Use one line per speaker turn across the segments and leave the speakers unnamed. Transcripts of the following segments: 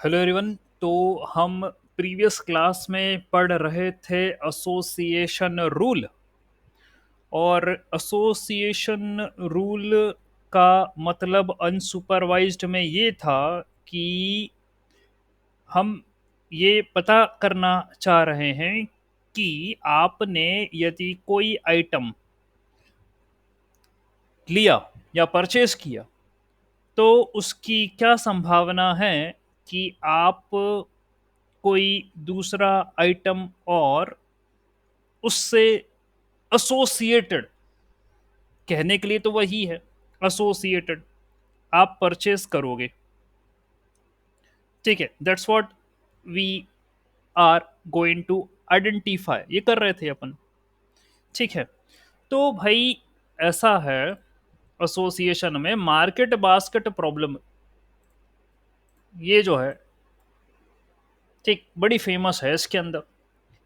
Hello everyone. तो हम previous class में पढ़ रहे थे एसोसिएशन रूल। और एसोसिएशन रूल का मतलब अनसुपरवाइज्ड में ये था कि हम ये पता करना चाह रहे हैं कि आपने यदि कोई आइटम लिया या परचेज किया तो उसकी क्या संभावना है कि आप कोई दूसरा आइटम और उससे एसोसिएटेड, कहने के लिए तो वही है एसोसिएटेड, आप परचेज करोगे। ठीक है, that's what we are going to identify, ये कर रहे थे अपन। ठीक है, तो भाई ऐसा है, एसोसिएशन में मार्केट बास्केट प्रॉब्लम ये जो है, ठीक, बड़ी फेमस है इसके अंदर।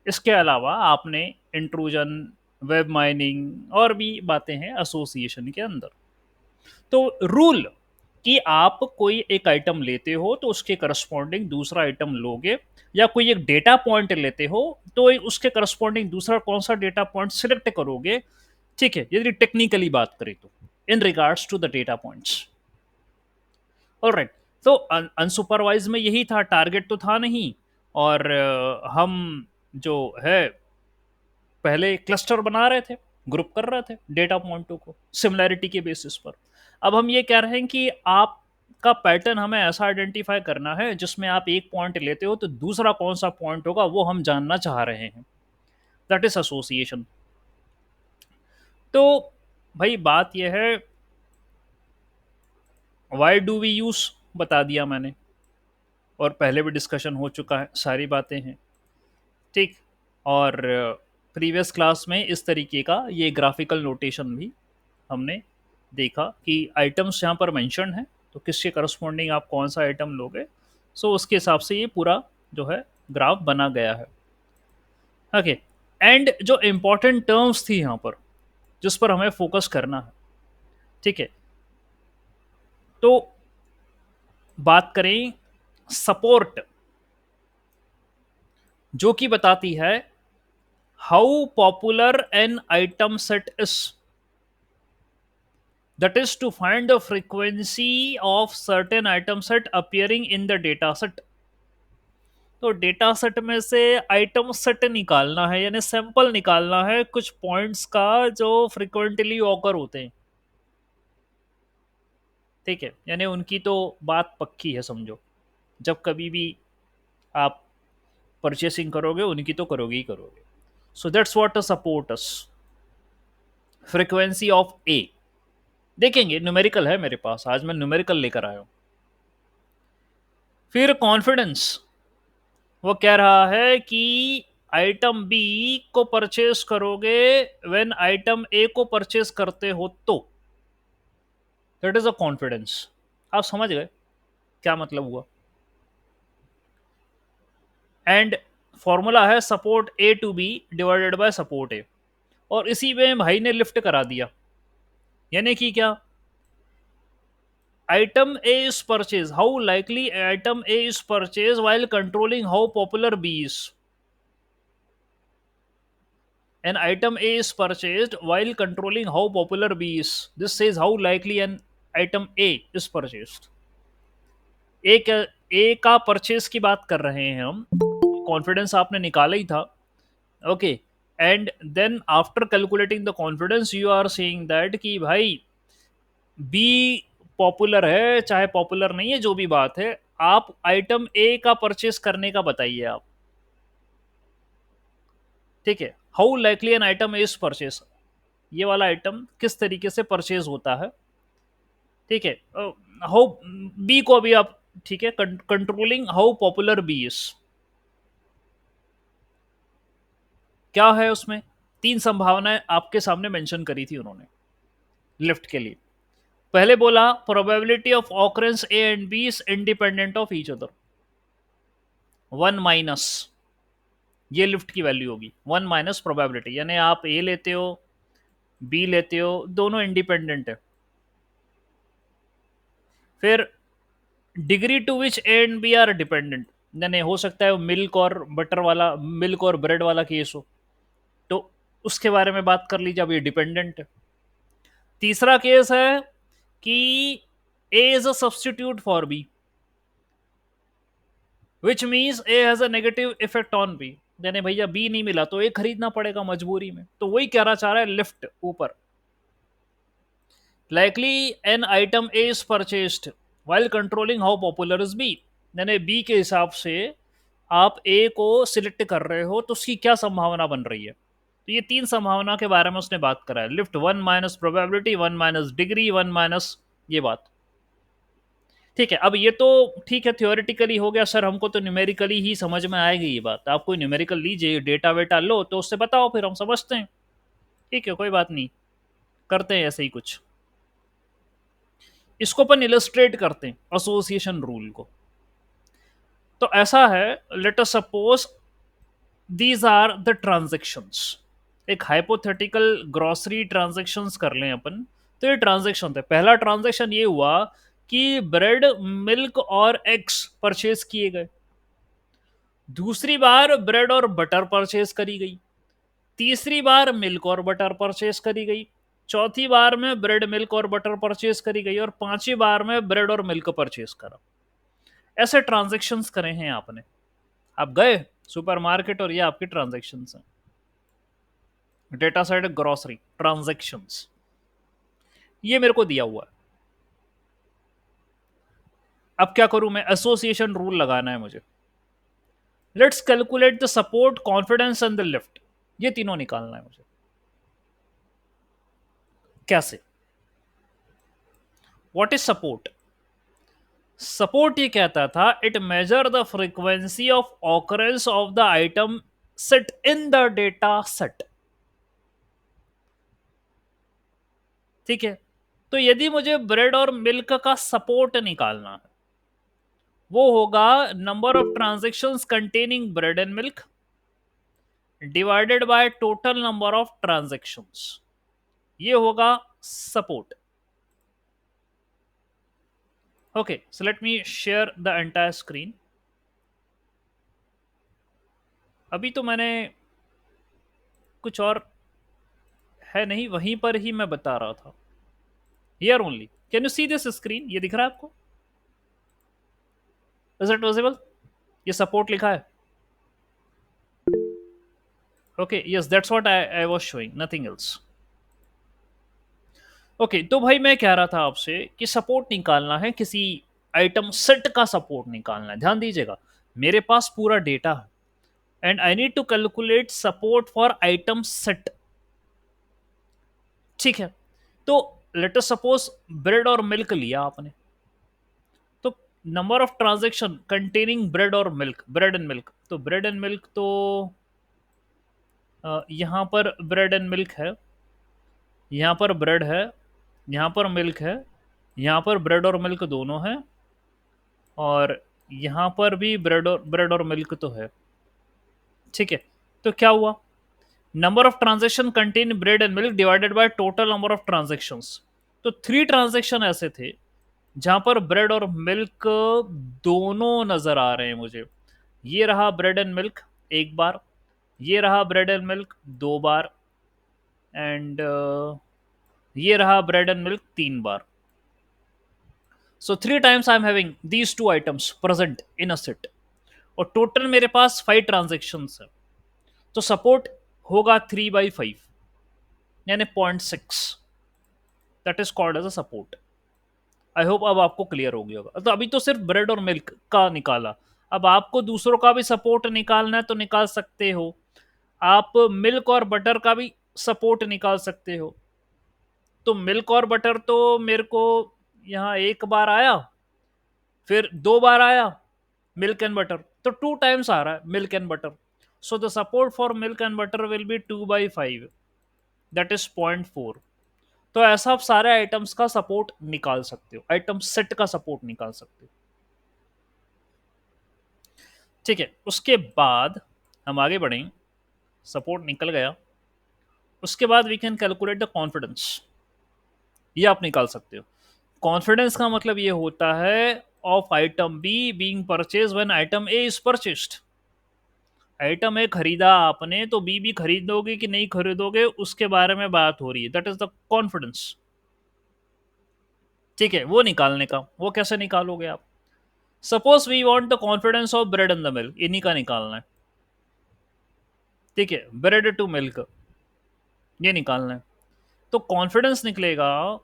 इसके अलावा आपने इंट्रूजन, वेब माइनिंग और भी बातें हैं एसोसिएशन के अंदर। तो रूल कि आप कोई एक आइटम लेते हो तो उसके करस्पॉन्डिंग दूसरा आइटम लोगे, या कोई एक डेटा पॉइंट लेते हो तो उसके करस्पॉन्डिंग दूसरा कौन सा डेटा पॉइंट सिलेक्ट करोगे। ठीक है, यदि टेक्निकली बात करें तो in regards to the data points. Alright, तो अनसुपरवाइज में यही था, टारगेट तो था नहीं। और हम जो है पहले क्लस्टर बना रहे थे, ग्रुप कर रहे थे डेटा पॉइंटों को सिमिलैरिटी के बेसिस पर। अब हम ये कह रहे हैं कि आपका पैटर्न हमें ऐसा आइडेंटिफाई करना है जिसमें आप एक पॉइंट लेते हो तो दूसरा कौन सा पॉइंट होगा वो हम जानना चाह रहे हैं। That is association. तो भाई बात यह है, वाई डू वी यूज, बता दिया मैंने, और पहले भी डिस्कशन हो चुका है, सारी बातें हैं। ठीक, और प्रीवियस क्लास में इस तरीके का ये ग्राफिकल नोटेशन भी हमने देखा कि आइटम्स यहाँ पर मेंशन है तो किसके करस्पॉन्डिंग आप कौन सा आइटम लोगे। सो उसके हिसाब से ये पूरा जो है ग्राफ बना गया है। ओके, एंड जो इंपॉर्टेंट टर्म्स थी यहाँ पर जिस पर हमें फोकस करना है, ठीक है, तो बात करें सपोर्ट, जो कि बताती है how popular an item set is, that is to find the frequency of certain item set appearing in the data set। तो डेटा सेट में से आइटम सेट निकालना है, यानी सैंपल निकालना है कुछ पॉइंट्स का जो फ्रिक्वेंटली ऑकर होते हैं। ठीक है, यानी उनकी तो बात पक्की है, समझो जब कभी भी आप परचेसिंग करोगे उनकी तो करोगे ही करोगे। So that's what a supports, frequency of A. देखेंगे, न्यूमेरिकल है मेरे पास, आज मैं न्यूमेरिकल लेकर आया हूं। फिर कॉन्फिडेंस, वो कह रहा है कि आइटम बी को परचेस करोगे व्हेन आइटम ए को परचेस करते हो तो, दैट इज अ कॉन्फिडेंस। आप समझ गए क्या मतलब हुआ। एंड फॉर्मूला है support A to B divided by support A, और इसी में भाई ने लिफ्ट करा दिया, यानी कि क्या, item A is purchased, how likely item A is purchased while controlling how popular B is। An item A is purchased while controlling how popular B is, this says how likely an item A is purchased। एक ए का purchase की बात कर रहे हैं हम, confidence आपने निकाला ही था। Okay, and then after calculating the confidence you are saying that कि भाई बी पॉपुलर है चाहे पॉपुलर नहीं है, जो भी बात है, आप आइटम ए का परचेज करने का बताइए आप। ठीक है, how likely an item is purchase, ये वाला आइटम किस तरीके से परचेज होता है। ठीक है, हाउ बी को अभी आप, ठीक है, controlling how popular B is, क्या है उसमें, तीन संभावनाएं आपके सामने मेंशन करी थी उन्होंने लिफ्ट के लिए। पहले बोला probability of occurrence A and B is independent of each other, one minus, ये लिफ्ट की वैल्यू होगी, वन माइनस प्रोबेबिलिटी, यानी आप ए लेते हो बी लेते हो, दोनों इंडिपेंडेंट है। फिर degree to which A and B are dependent, यानी हो सकता है मिल्क और बटर वाला, मिल्क और ब्रेड वाला केस हो, तो उसके बारे में बात कर लीजिए, अब ये डिपेंडेंट है। तीसरा केस है कि A is a substitute for B, which means A has a negative effect on B, यानी भैया बी नहीं मिला तो ए खरीदना पड़ेगा मजबूरी में, तो वही कहना चाह रहा है लिफ्ट ऊपर। Likely an item A is purchased while controlling how popular is B, यानी बी के हिसाब से आप ए को सिलेक्ट कर रहे हो तो उसकी क्या संभावना बन रही है। तो ये तीन संभावना के बारे में उसने बात करा है, lift one minus probability, one minus degree, one minus ये बात। ठीक है, अब ये तो ठीक है, थियोरेटिकली हो गया सर, हमको तो न्यूमेरिकली ही समझ में आएगी ये बात। आप कोई न्यूमेरिकल लीजिए, डेटा वेटा लो तो उससे बताओ, फिर हम समझते हैं। ठीक है, कोई बात नहीं, करते हैं ऐसे ही कुछ। इसको अपन इलस्ट्रेट करते हैं एसोसिएशन रूल को। तो ऐसा है, let us suppose these are the transactions, एक हाइपोथेटिकल ग्रोसरी ट्रांजेक्शंस कर लें अपन। तो ये ट्रांजेक्शन थे, पहला ट्रांजेक्शन ये हुआ कि ब्रेड, मिल्क और एग्स परचेज किए गए, दूसरी बार ब्रेड और बटर परचेज करी गई, तीसरी बार मिल्क और बटर परचेज करी गई, चौथी बार में ब्रेड, मिल्क और बटर परचेज करी गई, और पांचवी बार में ब्रेड और मिल्क परचेज करा। ऐसे ट्रांजेक्शन्स करे हैं आपने, आप गए सुपरमार्केट और ये आपकी ट्रांजेक्शन्स हैं। डेटा सेट ग्रोसरी ट्रांजेक्शन्स, ये मेरे को दिया हुआ है। अब क्या करूं मैं, एसोसिएशन रूल लगाना है मुझे। Let's calculate the support, confidence and the lift, ये तीनों निकालना है मुझे। कैसे, व्हाट इज सपोर्ट? सपोर्ट ये कहता था, it measure the frequency of occurrence of the item set in the data set. ठीक है, तो यदि मुझे ब्रेड और मिल्क का सपोर्ट निकालना है, वो होगा number of transactions containing bread and milk divided by total number of transactions, ये होगा support. Okay, so let me share the entire screen. अभी तो मैंने कुछ और है नहीं, वहीं पर ही मैं बता रहा था, here only. Can you see this screen, ये दिख रहा है आपको? Is it visible? ये सपोर्ट लिखा है। Okay, yes, that's what I was showing, nothing else. Okay, तो भाई मैं कह रहा था आपसे कि सपोर्ट निकालना है, किसी आइटम सेट का सपोर्ट निकालना है। ध्यान दीजिएगा, मेरे पास पूरा डेटा है and I need to calculate support for item set. ठीक है, तो लेट अस सपोज ब्रेड और मिल्क लिया आपने, तो number of transaction containing bread और मिल्क, ब्रेड एंड मिल्क, तो ब्रेड एंड मिल्क तो यहाँ पर ब्रेड एंड मिल्क है, यहाँ पर ब्रेड है, यहाँ पर मिल्क है, यहाँ पर ब्रेड और मिल्क दोनों है, और यहाँ पर भी ब्रेड और मिल्क तो है। ठीक है, तो क्या हुआ, number of transaction contain bread and milk divided by total number of transactions. तो 3 ट्रांजेक्शन ऐसे थे जहां पर ब्रेड और मिल्क दोनों नजर आ रहे हैं मुझे। ये रहा ब्रेड एंड मिल्क एक बार, ये रहा bread and milk 2 bar, and ये रहा bread and milk 3 bar. So 3 times I am having these 2 items present in a set, और टोटल मेरे पास 5 ट्रांजेक्शन्स है। तो सपोर्ट होगा 3/5, यानी 0.6, that is called as a support. I hope अब आपको क्लियर हो गया होगा। तो अभी तो सिर्फ ब्रेड और मिल्क का निकाला, अब आपको दूसरों का भी सपोर्ट निकालना है तो निकाल सकते हो, आप मिल्क और बटर का भी सपोर्ट निकाल सकते हो। तो मिल्क और बटर तो मेरे को यहाँ एक बार आया, फिर 2 बार आया, मिल्क एंड बटर तो 2 टाइम्स आ रहा है milk and butter. So the support for milk and butter will be 2/5, that is 0.4। तो ऐसा आप सारे आइटम्स का सपोर्ट निकाल सकते हो, आइटम सेट का सपोर्ट निकाल सकते हो। ठीक है, उसके बाद हम आगे बढ़ें, सपोर्ट निकल गया, उसके बाद we can calculate the confidence, ये आप निकाल सकते हो। कॉन्फिडेंस का मतलब ये होता है of item B being purchase when item A is purchased. Item A खरीदा आपने तो बी भी खरीदोगे कि नहीं खरीदोगे उसके बारे में बात हो रही है, दैट इज द कॉन्फिडेंस। ठीक है, वो निकालने का, वो कैसे निकालोगे आप? Suppose we want the confidence of bread and the milk, इन्हीं का निकालना है। ठीक है, ब्रेड टू मिल्क ये निकालना है। तो कॉन्फिडेंस निकलेगा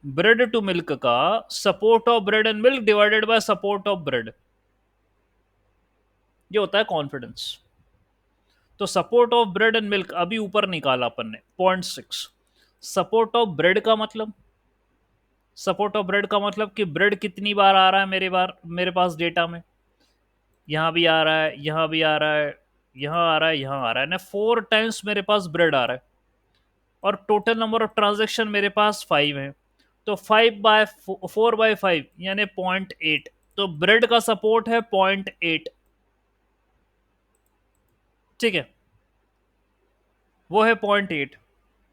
ब्रेड टू मिल्क का support of bread and milk divided by support of bread, ये होता है कॉन्फिडेंस। तो support of bread and milk अभी ऊपर निकाला अपन ने 0.6। सपोर्ट ऑफ ब्रेड का मतलब, सपोर्ट ऑफ ब्रेड का मतलब कि ब्रेड कितनी बार आ रहा है मेरे पास डेटा में, यहाँ भी आ रहा है, यहाँ भी आ रहा है, यहाँ आ रहा है, यहाँ आ रहा है ना, 4 टाइम्स मेरे पास ब्रेड आ रहा है। और टोटल नंबर ऑफ ट्रांजेक्शन मेरे पास 5 है। तो 5/4/5 यानी 0.8। तो ब्रेड का सपोर्ट है 0.8। ठीक है, वो है 0.8।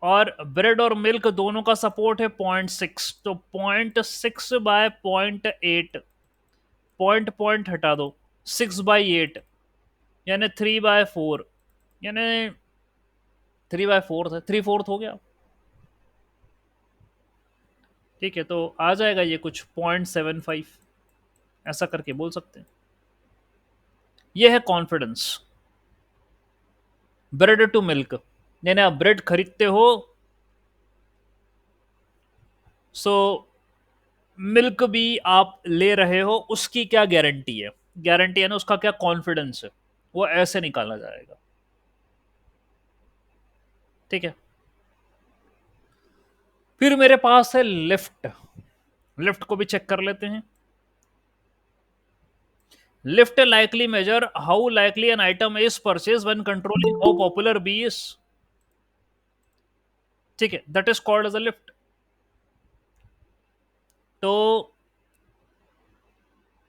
और ब्रेड और मिल्क दोनों का सपोर्ट है 0.6। तो 0.6/0.8, पॉइंट पॉइंट हटा दो, 6/8 यानी 3/4, यानी 3/4 है, 3/4 हो गया। ठीक है, तो आ जाएगा ये कुछ 0.75, ऐसा करके बोल सकते हैं। ये है कॉन्फिडेंस ब्रेड टू मिल्क, यानी आप ब्रेड खरीदते हो, सो मिल्क भी आप ले रहे हो, उसकी क्या गारंटी है, गारंटी है ना, उसका क्या कॉन्फिडेंस है, वो ऐसे निकाला जाएगा। ठीक है, फिर मेरे पास है लिफ्ट। लिफ्ट को भी चेक कर लेते हैं। Lift likely measure how likely an item is purchase when controlling how popular B is. ठीक है, that is called as a lift. तो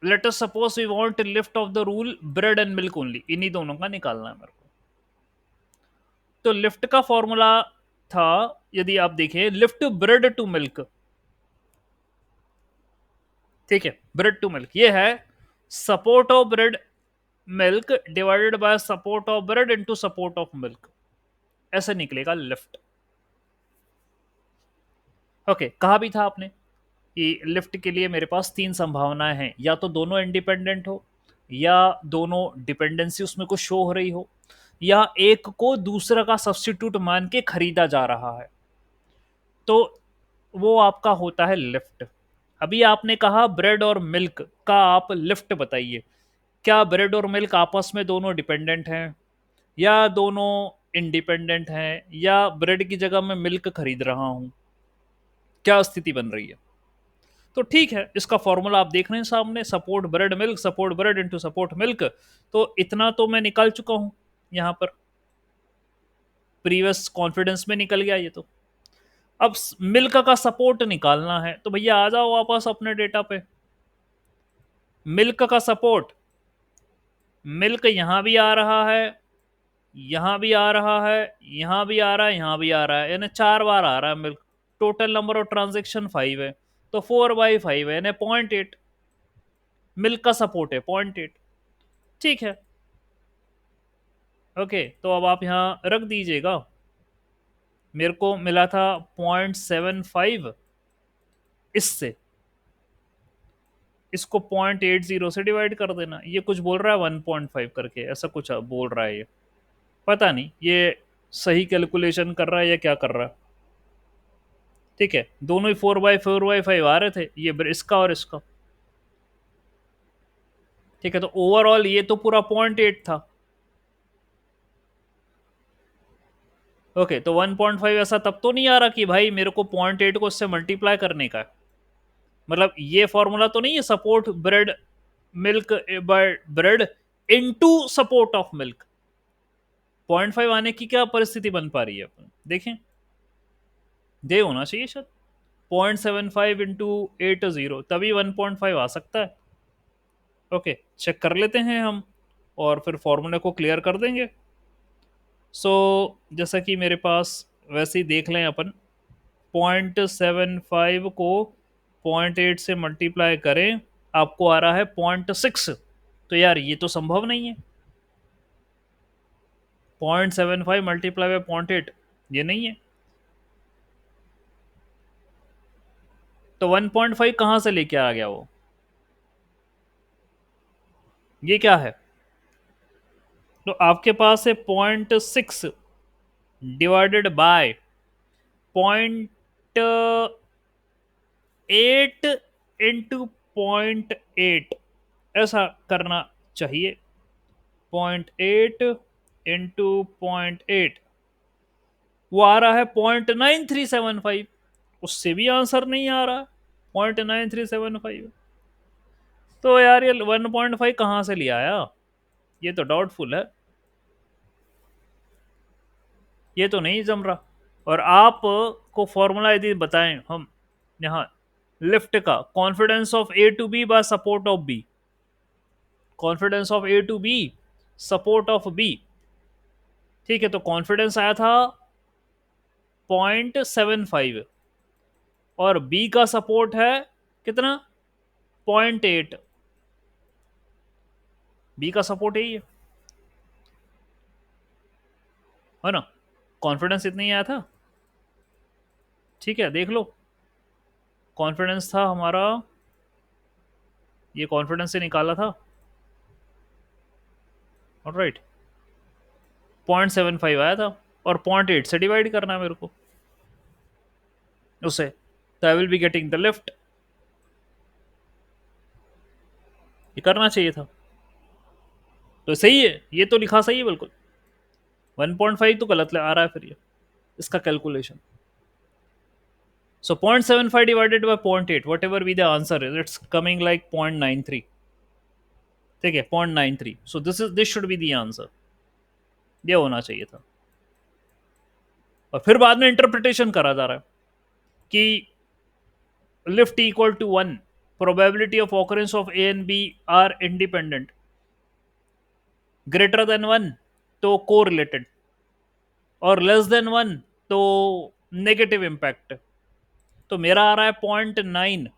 let us suppose we want lift of the rule bread and milk only, इन्हीं दोनों का निकालना है मेरे को। तो लिफ्ट का फॉर्मूला था, यदि आप देखें, लिफ्ट ब्रेड टू मिल्क। ठीक है, ब्रेड टू मिल्क ये है support of bread milk divided by support of bread into support of milk, ऐसे निकलेगा लिफ्ट। ओके, कहा भी था आपने कि लिफ्ट के लिए मेरे पास 3 संभावनाएं हैं, या तो दोनों इंडिपेंडेंट हो, या दोनों डिपेंडेंसी उसमें कुछ शो हो रही हो, या एक को दूसरा का सब्स्टिट्यूट मान के खरीदा जा रहा है, तो वो आपका होता है लिफ्ट। अभी आपने कहा ब्रेड और मिल्क का आप लिफ्ट बताइए, क्या ब्रेड और मिल्क आपस में दोनों डिपेंडेंट हैं, या दोनों इंडिपेंडेंट हैं, या ब्रेड की जगह मैं मिल्क खरीद रहा हूं, क्या स्थिति बन रही है? तो ठीक है, इसका फॉर्मूला आप देख रहे हैं सामने, support bread milk, support bread into support milk. तो इतना तो मैं निकाल चुका हूं यहां पर, प्रीवियस कॉन्फिडेंस में निकल गया ये तो। अब मिल्क का सपोर्ट निकालना है, तो भैया आ जाओ वापस अपने डेटा पे। मिल्क का सपोर्ट, मिल्क यहां भी आ रहा है, यहां भी आ रहा है, यहां भी आ रहा है, यहां भी आ रहा है, यानी 4 बार आ रहा है milk. Total number of transaction 5 है, तो 4/5 है, यानी 0.8 मिल्क का सपोर्ट है, 0.8। ठीक है, ओके, तो अब आप यहाँ रख दीजिएगा। मेरे को मिला था 0.75, इससे इसको 0.80 से डिवाइड कर देना। ये कुछ बोल रहा है 1.5 करके, ऐसा कुछ बोल रहा है ये, पता नहीं ये सही कैलकुलेशन कर रहा है या क्या कर रहा है। ठीक है, दोनों ही 4/4/5 आ रहे थे, ये इसका और इसका। ठीक है, तो ओवरऑल ये तो पूरा 0.8 था। ओके, तो 1.5 ऐसा तब तो नहीं आ रहा कि भाई मेरे को 0.8 को इससे मल्टीप्लाई करने का है, मतलब ये फॉर्मूला तो नहीं है support bread milk bye bread into support of milk. 0.5 आने की क्या परिस्थिति बन पा रही है अपन देखें, दे होना चाहिए शायद 0.75 इंटू 80, तभी 1.5 आ सकता है। ओके, चेक कर लेते हैं हम, और फिर फॉर्मूले को क्लियर कर देंगे। सो जैसा कि मेरे पास, वैसे ही देख लें अपन, 0.75 को 0.8 से मल्टीप्लाई करें आपको आ रहा है 0.6, तो यार ये तो संभव नहीं है। 0.75 मल्टीप्लाई बाय 0.8, ये नहीं है। तो 1.5 कहां से लेके आ गया वो? ये क्या है? तो आपके पास है 0.6 डिवाइडेड बाय 0.8 इंटू 0.8, ऐसा करना चाहिए। 0.8 इंटू 0.8, वो आ रहा है 0.9375। उससे भी आंसर नहीं आ रहा। 0.9375, तो यार ये 1.5 कहाँ से लिया आया? ये तो डाउटफुल है, ये तो नहीं जम रहा। और आप को फॉर्मूला यदि बताएं हम यहाँ लिफ्ट का, confidence of A to B by support of B, confidence of A to B support of B, ठीक है, तो कॉन्फिडेंस आया था 0.75 और बी का सपोर्ट है कितना? 0.8। बी का सपोर्ट यही है ना? कॉन्फिडेंस इतना ही आया था, ठीक है, देख लो। कॉन्फिडेंस था हमारा, ये कॉन्फिडेंस से निकाला था, ऑलराइट, 0.75 आया था, और 0.8 से डिवाइड करना है मेरे को उसे, तो I will be getting the lift. ये करना चाहिए था, तो सही है, ये तो लिखा सही है बिल्कुल। 1.5 तो गलत आ रहा है फिर ये इसका calculation. So 0.75 divided by 0.8, whatever be the answer is, it's coming like 0.93. ठीक है, 0.93, so this should be the answer, ये होना चाहिए था। और फिर बाद में इंटरप्रिटेशन करा जा रहा है कि lift equal to 1, probability of occurrence of A and B are independent, greater than 1 तो को रिलेटेड, और लेस देन 1 तो नेगेटिव इंपैक्ट। तो मेरा आ रहा है 0.9,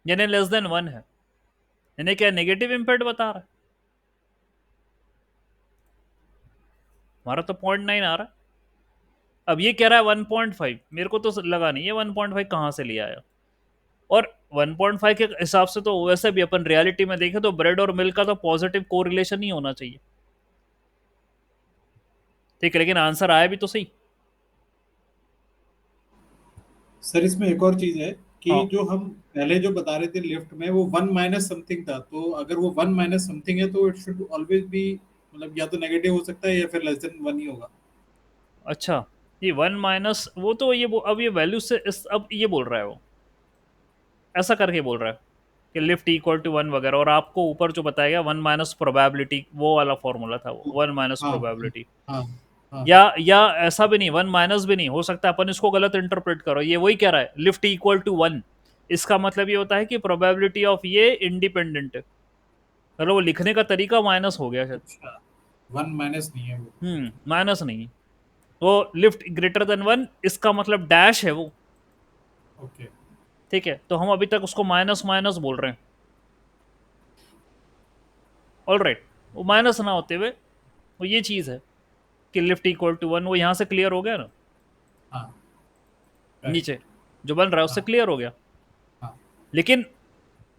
यानी लेस देन 1 है, यानी क्या नेगेटिव इंपैक्ट बता रहा है। हमारा तो 0.9 आ रहा है। अब ये कह रहा है 1.5, मेरे को तो लगा नहीं है 1.5 कहाँ से लिया आया। और 1.5 के हिसाब से तो वैसे भी अपन रियलिटी में देखें तो ब्रेड और मिल्क का तो पॉजिटिव कोरिलेशन ही होना चाहिए, ठीक है, लेकिन आंसर आया भी तो सही।
सर इसमें एक और चीज है कि
हाँ,
जो हम पहले जो बता रहे थे लिफ्ट में वो वन माइनस समथिंग था, तो अगर वो वन माइनस समथिंग है तो इट शुड ऑलवेज बी, मतलब या तो नेगेटिव हो सकता है या फिर लेस देन वन ही होगा।
अच्छा, ये 1 माइनस वो तो अब ये वैल्यू से अब ये बोल रहा है वो, ऐसा करके बोल रहा है कि लिफ्ट इक्वल टू 1 वगैरह, और आपको ऊपर जो बताया गया 1 माइनस प्रोबेबिलिटी, वो वाला फॉर्मूला था, वो 1 माइनस
हाँ
प्रोबेबिलिटी।
हाँ हाँ।
या ऐसा भी नहीं, 1 माइनस भी नहीं हो सकता, अपन इसको गलत इंटरप्रेट करो, ये वही कह रहा है लिफ्ट इक्वल टू 1, इसका मतलब ये होता है कि प्रोबेबिलिटी ऑफ ये इंडिपेंडेंट है, मतलब वो लिखने का तरीका माइनस हो गया शायद।
अच्छा, वन माइनस नहीं है वो।
माइनस नहीं, वो लिफ्ट ग्रेटर देन 1 इसका मतलब डैश है वो,
ओके।
ठीक है, तो हम अभी तक उसको माइनस माइनस बोल रहे हैं, ऑल राइट, वो माइनस ना होते हुए वो ये चीज है कि लिफ्ट इक्वल टू 1, वो यहां से क्लियर हो गया ना,
हाँ,
नीचे
करेक्ट।
जो बन रहा है उससे
हाँ
क्लियर हो गया।
हाँ।
लेकिन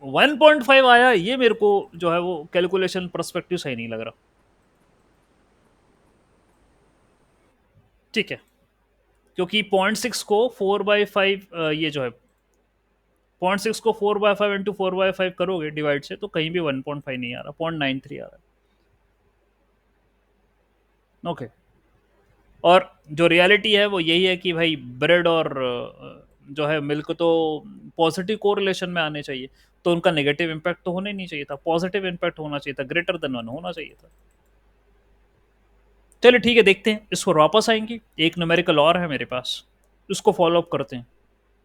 1.5 आया, ये मेरे को जो है वो कैलकुलेशन परस्पेक्टिव सही नहीं लग रहा, ठीक है, क्योंकि 0.6 को 4/5, ये जो है 0.6 को 4/5 इंटू 4/5 करोगे डिवाइड से, तो कहीं भी 1.5 नहीं आ रहा, 0.93 आ रहा है, ओके। और जो रियलिटी है वो यही है कि भाई ब्रेड और जो है मिल्क तो पॉजिटिव कोरिलेशन में आने चाहिए, तो उनका नेगेटिव इंपैक्ट तो होना ही नहीं चाहिए था, पॉजिटिव इंपैक्ट होना चाहिए था, ग्रेटर देन 1 होना चाहिए था। चलिए ठीक है, देखते हैं इसको, वापस आएंगे, एक न्यूमेरिकल और है मेरे पास, उसको फॉलो अप करते हैं,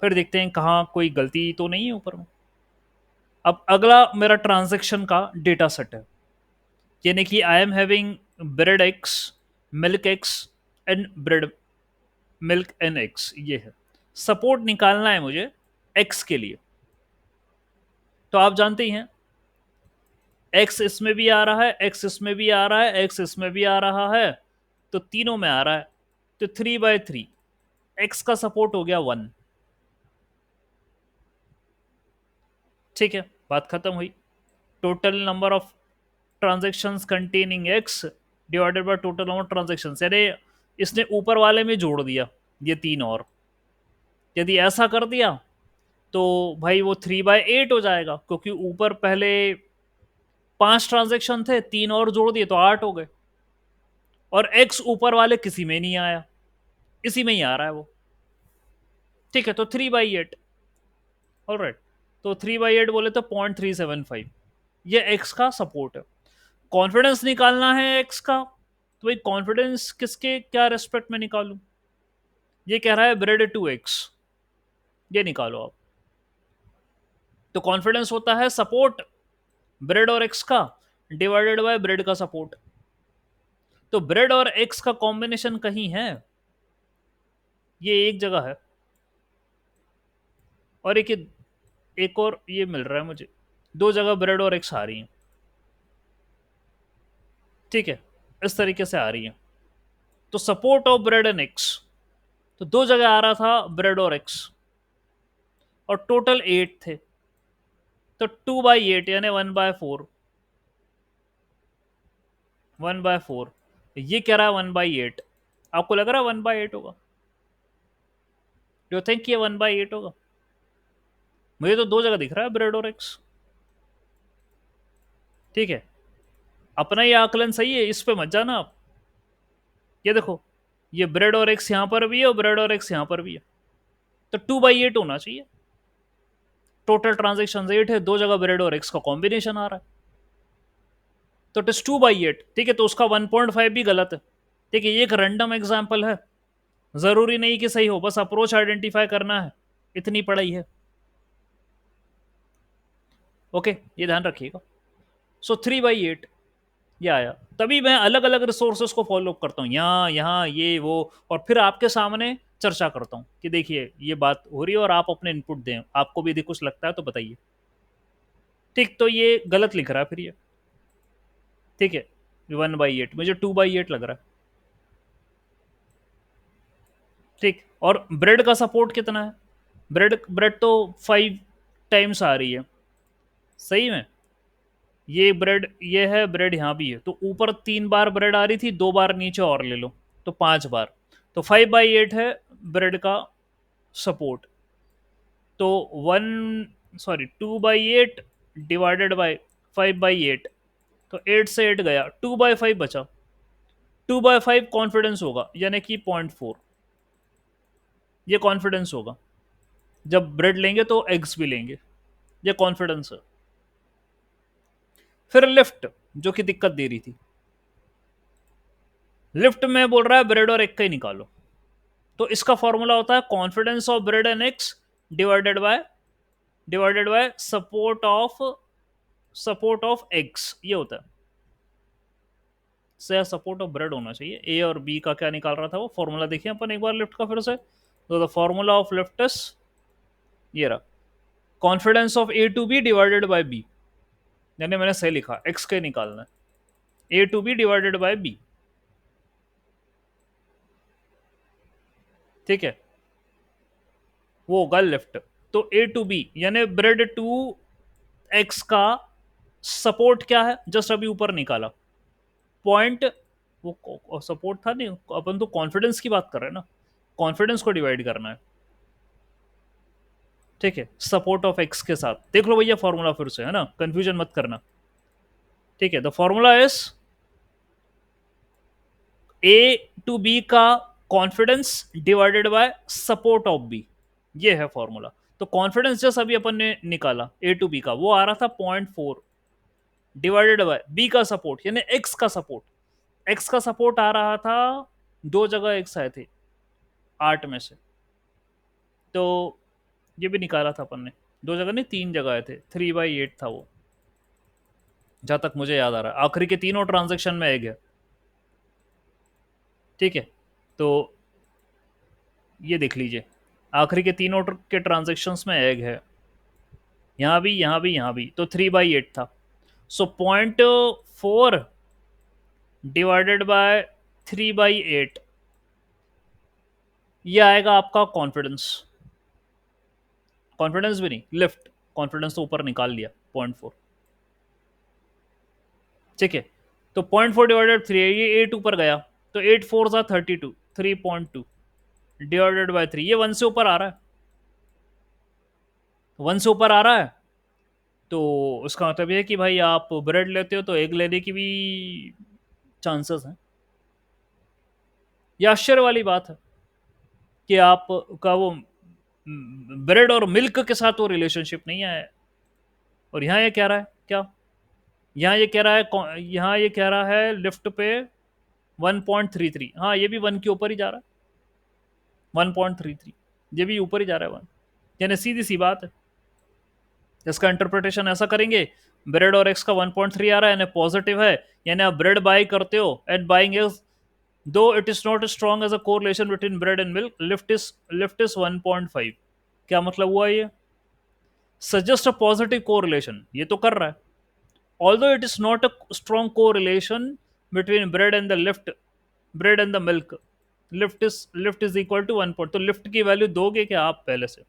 फिर देखते हैं कहाँ कोई गलती तो नहीं है ऊपर में। अब अगला मेरा ट्रांजेक्शन का डेटा सेट है, यानी कि I am having bread X, milk X and bread milk and X, ये है। सपोर्ट निकालना है मुझे एक्स के लिए, तो आप जानते ही हैं, एक्स इसमें भी आ रहा है, एक्स इसमें भी आ रहा है, एक्स इसमें भी आ रहा है, तो तीनों में आ रहा है। तो 3/3, एक्स का सपोर्ट हो गया 1। ठीक है, बात खत्म हुई। Total number of transactions containing x divided by total number transactions, यानी इसने ऊपर वाले में जोड़ दिया ये तीन और। यदि ऐसा कर दिया तो भाई वो 3/8 हो जाएगा, क्योंकि ऊपर पहले 5 ट्रांजेक्शन थे, तीन और जोड़ दिए तो 8 हो गए। और एक्स ऊपर वाले किसी में नहीं आया, इसी में ही आ रहा है वो। ठीक है, तो 3/8। ऑलराइट, तो 3/8 बोले तो 0.375, ये एक्स का सपोर्ट है। कॉन्फिडेंस निकालना है एक्स का, तो भाई कॉन्फिडेंस किसके क्या रेस्पेक्ट में निकालूं? ये कह रहा है ब्रेड टू एक्स, ये निकालो आप। तो कॉन्फिडेंस होता है सपोर्ट ब्रेड और एक्स का डिवाइडेड बाय ब्रेड का सपोर्ट। तो ब्रेड और एक्स का कॉम्बिनेशन कहीं है, ये एक जगह है, और एक और ये मिल रहा है मुझे, दो जगह ब्रेड और एक्स आ रही हैं। ठीक है, इस तरीके से आ रही हैं। तो support of bread and x, तो दो जगह आ रहा था ब्रेड और एक्स, और टोटल 8 थे। तो 2/8 यानी 1/4, 1/4। ये कह रहा है 1/8, आपको लग रहा है 1/8 होगा? डू यू थिंक ये 1/8 होगा? मुझे तो दो जगह दिख रहा है ब्रेड और एक्स। ठीक है, अपना ये आकलन सही है, इस पे मत जाना आप। ये देखो, ये ब्रेड और एक्स यहां पर भी है और ब्रेड और एक्स यहां पर भी है, तो 2/8 होना चाहिए। टोटल ट्रांजेक्शन 8 है, दो जगह ब्रेड और एक्स का कॉम्बिनेशन आ रहा है, तो इट इज 2/8। ठीक है, तो उसका 1.5 भी गलत है। ठीक है, ये एक रैंडम एग्जाम्पल है, जरूरी नहीं कि सही हो, बस अप्रोच आइडेंटिफाई करना है, इतनी पढ़ाई है। ओके, ये ध्यान रखिएगा। सो 3/8 ये आया, तभी मैं अलग अलग रिसोर्सेस को फॉलो करता हूँ, यहाँ यहाँ ये वो, और फिर आपके सामने चर्चा करता हूँ कि देखिए ये बात हो रही है, और आप अपने इनपुट दें, आपको भी यदि कुछ लगता है तो बताइए। ठीक, तो ये गलत लिख रहा है फिर ये। ठीक है, 1/8, मुझे 2/8 लग रहा है। ठीक, और ब्रेड का सपोर्ट कितना है? ब्रेड ब्रेड तो 5 टाइम्स आ रही है, सही में। ये ब्रेड, ये है ब्रेड, यहाँ भी है, तो ऊपर 3 बार ब्रेड आ रही थी, 2 बार नीचे और ले लो, तो 5 बार। तो 5/8 है ब्रेड का सपोर्ट। तो 2/8 डिवाइडेड बाय 5/8, तो 8 से 8 गया, 2/5 बचा। 2/5 कॉन्फिडेंस होगा, यानी कि 0.4, ये कॉन्फिडेंस होगा। जब ब्रेड लेंगे तो एग्स भी लेंगे, ये कॉन्फिडेंस है। फिर लिफ्ट, जो कि दिक्कत दे रही थी, लिफ्ट में बोल रहा है ब्रेड और एग का ही निकालो। तो इसका फॉर्मूला होता है confidence of bread and x divided by support of x, ये होता है। से सपोर्ट ऑफ ब्रेड होना चाहिए। ए और बी का क्या निकाल रहा था वो फॉर्मूला, देखिए अपन एक बार लिफ्ट का फिर से। तो the formula of lift is ये रहा, confidence of A to B divided by B, यानी मैंने सही लिखा, एक्स के निकालना है, A to B divided by B. ठीक है, वो होगा लिफ्ट। तो ए टू बी यानी ब्रेड टू एक्स का सपोर्ट क्या है, जस्ट अभी ऊपर निकाला पॉइंट, वो सपोर्ट था नहीं, अपन तो कॉन्फिडेंस की बात कर रहे हैं ना, कॉन्फिडेंस को डिवाइड करना है। ठीक है, सपोर्ट ऑफ एक्स के साथ देख लो भैया फॉर्मूला फिर से, है ना, कंफ्यूजन मत करना। ठीक है, the formula is A to B का confidence divided by support of B, ये है फॉर्मूला। तो कॉन्फिडेंस जैसे अभी अपन ने निकाला ए टू बी का, वो आ रहा था 0.4 डिवाइडेड बाय बी का सपोर्ट, यानी एक्स का सपोर्ट। एक्स का सपोर्ट आ रहा था, दो जगह एक्स आए थे 8 में से, तो ये भी निकाला था अपन ने, दो जगह नहीं तीन जगह आए थे, 3/8 था वो, जहां तक मुझे याद आ रहा है। आखिरी के तीनों ट्रांजेक्शन में एग है। ठीक है, तो ये देख लीजिए, आखिरी के तीनों के ट्रांजेक्शन्स में एग है। यहाँ भी, यहाँ भी, यहाँ भी, तो 3/8 था। सो 0.4 डिवाइडेड बाय 3/8, ये आएगा आपका कॉन्फिडेंस। कॉन्फिडेंस भी नहीं, लिफ्ट। कॉन्फिडेंस तो ऊपर निकाल लिया, 0.4। ठीक है, तो 0.4 डिवाइडेड 3, ये 8 ऊपर गया, तो 8 4 सा 32, 3.2 डिवाइडेड बाय 3, ये 1 से ऊपर आ रहा है, 1 से ऊपर आ रहा है। तो उसका मतलब ये है कि भाई आप ब्रेड लेते हो तो एग लेने की भी चांसेस हैं। ये आश्चर्य वाली बात है कि आप का वो ब्रेड और मिल्क के साथ वो रिलेशनशिप नहीं है। और यहाँ ये कह रहा है क्या, यहाँ ये कह रहा है, यहाँ ये कह रहा है लिफ्ट पे 1.33, हाँ ये भी 1 के ऊपर ही जा रहा है, 1.33, ये भी ऊपर ही जा रहा है 1। यानी सीधी सी बात है, इसका इंटरप्रिटेशन ऐसा करेंगे, ब्रेड और एक्स का 1.3 आ रहा है यानी पॉजिटिव है, यानी आप ब्रेड बाई करते हो and buying is, though it is not strong as a correlation between bread and milk, lift is 1.5। क्या मतलब हुआ ये, सजेस्ट अ पॉजिटिव कोरिलेशन, ये तो कर रहा है, although it is not a strong correlation between bread and the lift, bread and the milk, lift is equal to 1 point, तो लिफ्ट की वैल्यू दोगे क्या आप पहले से,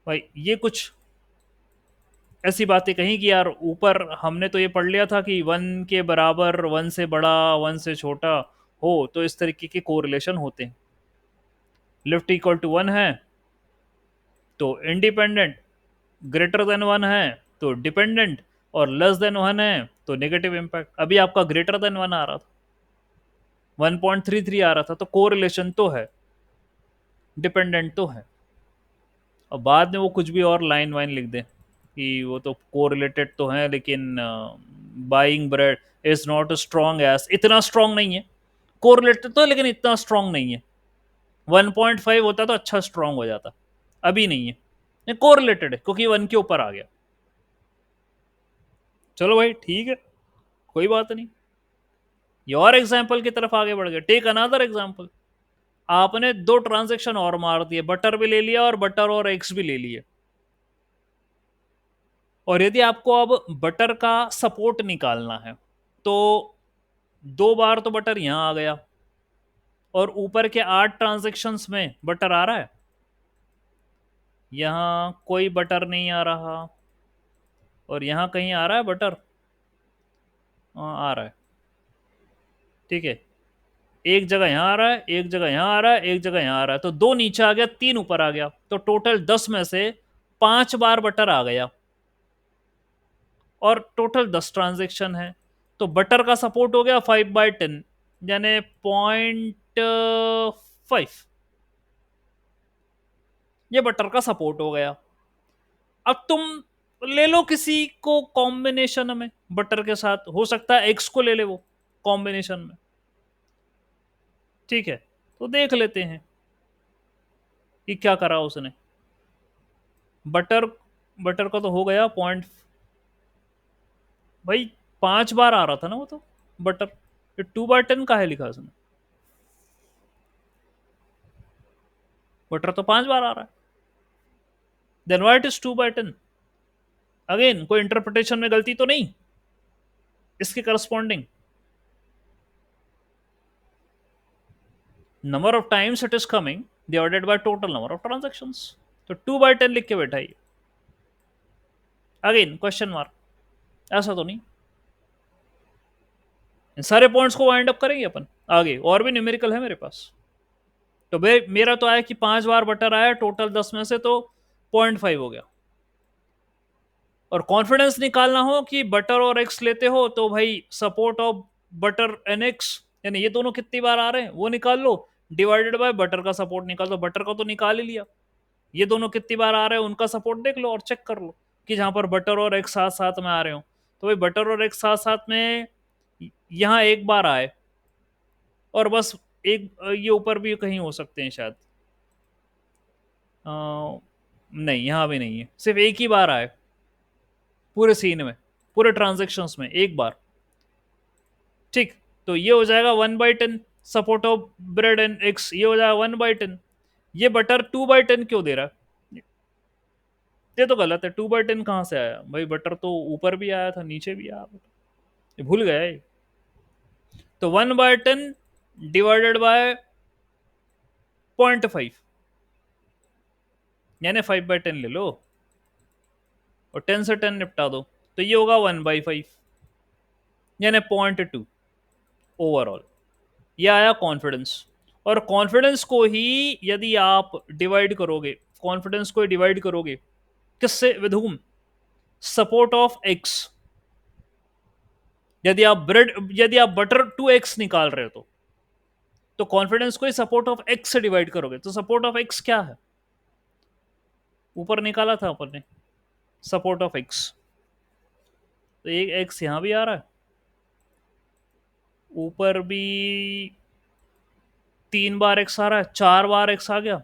भाई ये कुछ ऐसी बातें कही कि यार ऊपर हमने तो ये पढ़ लिया था कि 1 के बराबर, 1 से बड़ा, 1 से छोटा हो तो इस तरीके के कोरिलेशन होते हैं। लिफ्ट इक्वल टू 1 है तो इंडिपेंडेंट, ग्रेटर देन 1 है तो डिपेंडेंट, और लेस देन 1 है तो नेगेटिव इम्पैक्ट। अभी आपका ग्रेटर देन 1 आ रहा था, 1.33 आ रहा था, तो कोरिलेशन तो है, डिपेंडेंट तो है। और बाद में वो कुछ भी और लाइन वाइन लिख दें कि वो तो कोरिलेटेड तो है लेकिन buying bread is not strong as, इतना स्ट्रॉन्ग नहीं है, कोरिलेटेड तो है लेकिन इतना स्ट्रॉन्ग नहीं है। 1.5 होता तो अच्छा स्ट्रॉन्ग हो जाता, अभी नहीं है, कोरिलेटेड है क्योंकि 1 के ऊपर आ गया। चलो भाई ठीक है, कोई बात नहीं, ये और एग्जाम्पल की तरफ आगे बढ़ गए। टेक अनदर एग्जाम्पल, आपने दो ट्रांजेक्शन और मार दिए, बटर भी ले लिया और बटर और एग्स भी ले लिए, और यदि आपको अब बटर का सपोर्ट निकालना है तो दो बार तो बटर यहां आ गया, और ऊपर के 8 ट्रांजेक्शन्स में बटर आ रहा है, यहां कोई बटर नहीं आ रहा, और यहां कहीं आ रहा है बटर, आ रहा है, ठीक है, एक जगह यहां आ रहा है, एक जगह यहां आ रहा है, एक जगह यहां आ रहा है, तो दो नीचे आ गया, तीन ऊपर आ गया, तो टोटल 10 में से 5 बार बटर आ गया, और टोटल 10 ट्रांजेक्शन है, तो बटर का सपोर्ट हो गया 5/10, यानी 0.5, ये बटर का सपोर्ट हो गया। अब तुम ले लो किसी को कॉम्बिनेशन में बटर के साथ, हो सकता है एक्स को ले ले वो कॉम्बिनेशन में, ठीक है, तो देख लेते हैं कि क्या करा उसने। बटर बटर का तो हो गया पॉइंट, भाई 5 बार आ रहा था ना वो तो बटर, ये 2/10 का है लिखा उसने, बटर तो 5 बार आ रहा है, then why it is 2/10, again कोई इंटरप्रिटेशन में गलती तो नहीं इसके corresponding, number of times it is coming divided by total number of transactions, तो 2/10 लिख के बैठाइए, अगेन क्वेश्चन मार्क, ऐसा तो नहीं। इन सारे पॉइंट्स को वाइंड अप करेंगे अपन आगे, और भी न्यूमेरिकल है मेरे पास। तो मेरा तो आया कि 5 बार बटर आया टोटल 10 में से, तो 0.5 हो गया। और कॉन्फिडेंस निकालना हो कि बटर और एक्स लेते हो तो भाई support of butter and X, यानी ये दोनों कितनी बार आ रहे हैं वो निकाल लो, डिवाइडेड बाय बटर का सपोर्ट निकाल दो, बटर का तो निकाल ही लिया, ये दोनों कितनी बार आ रहे हैं उनका सपोर्ट देख लो और चेक कर लो कि जहां पर बटर और एक्स साथ साथ में आ रहे हो, तो भाई बटर और एक्स साथ साथ में यहाँ एक बार आए, और बस एक ये ऊपर भी कहीं हो सकते हैं शायद, नहीं यहाँ भी नहीं है, सिर्फ एक ही बार आए पूरे सीन में, पूरे ट्रांजेक्शन्स में एक बार, ठीक, तो ये हो जाएगा 1/10 support of bread and x, ये हो जाएगा 1/10, ये बटर 2/10 क्यों दे रहा है, ये तो गलत है, 2/10 कहाँ से आया भाई? बटर तो ऊपर भी आया था, नीचे भी आया, ये भूल गए। तो 1/10 डिवाइडेड बाय 0.5, यानी 5/10 ले लो और 10 से 10 निपटा दो, तो ये होगा 1/5, यानी 0.2 ओवरऑल। ये आया कॉन्फिडेंस। और कॉन्फिडेंस को ही यदि आप डिवाइड करोगे, कॉन्फिडेंस को डिवाइड करोगे किससे? With whom? Support of x. यदि आप बटर 2x निकाल रहे हो तो कॉन्फिडेंस को ही सपोर्ट ऑफ एक्स से डिवाइड करोगे। तो सपोर्ट ऑफ एक्स क्या है? ऊपर निकाला था अपन ने, सपोर्ट ऑफ एक्स। तो एक एक्स यहां भी आ रहा है, ऊपर भी 3 बार एक्स आ रहा है, 4 बार एक्स आ गया।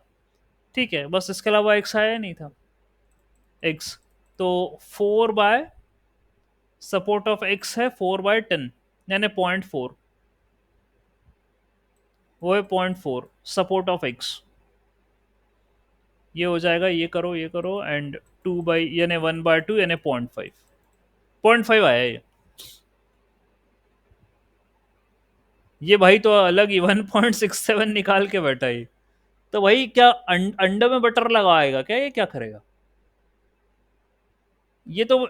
ठीक है, बस इसके अलावा एक्स आया नहीं था, एक्स। तो 4 बाय, सपोर्ट ऑफ एक्स है 4/10, यानी 0.4, वो है 0.4 सपोर्ट ऑफ एक्स। ये हो जाएगा, ये करो एंड 2 बाई, यानी 1/2, यानी 0.5, 0.5 आया ये भाई तो अलग ही 1.67 निकाल के बैठा ही। तो भाई क्या अंडे में बटर लगाएगा क्या? ये क्या करेगा? ये तो,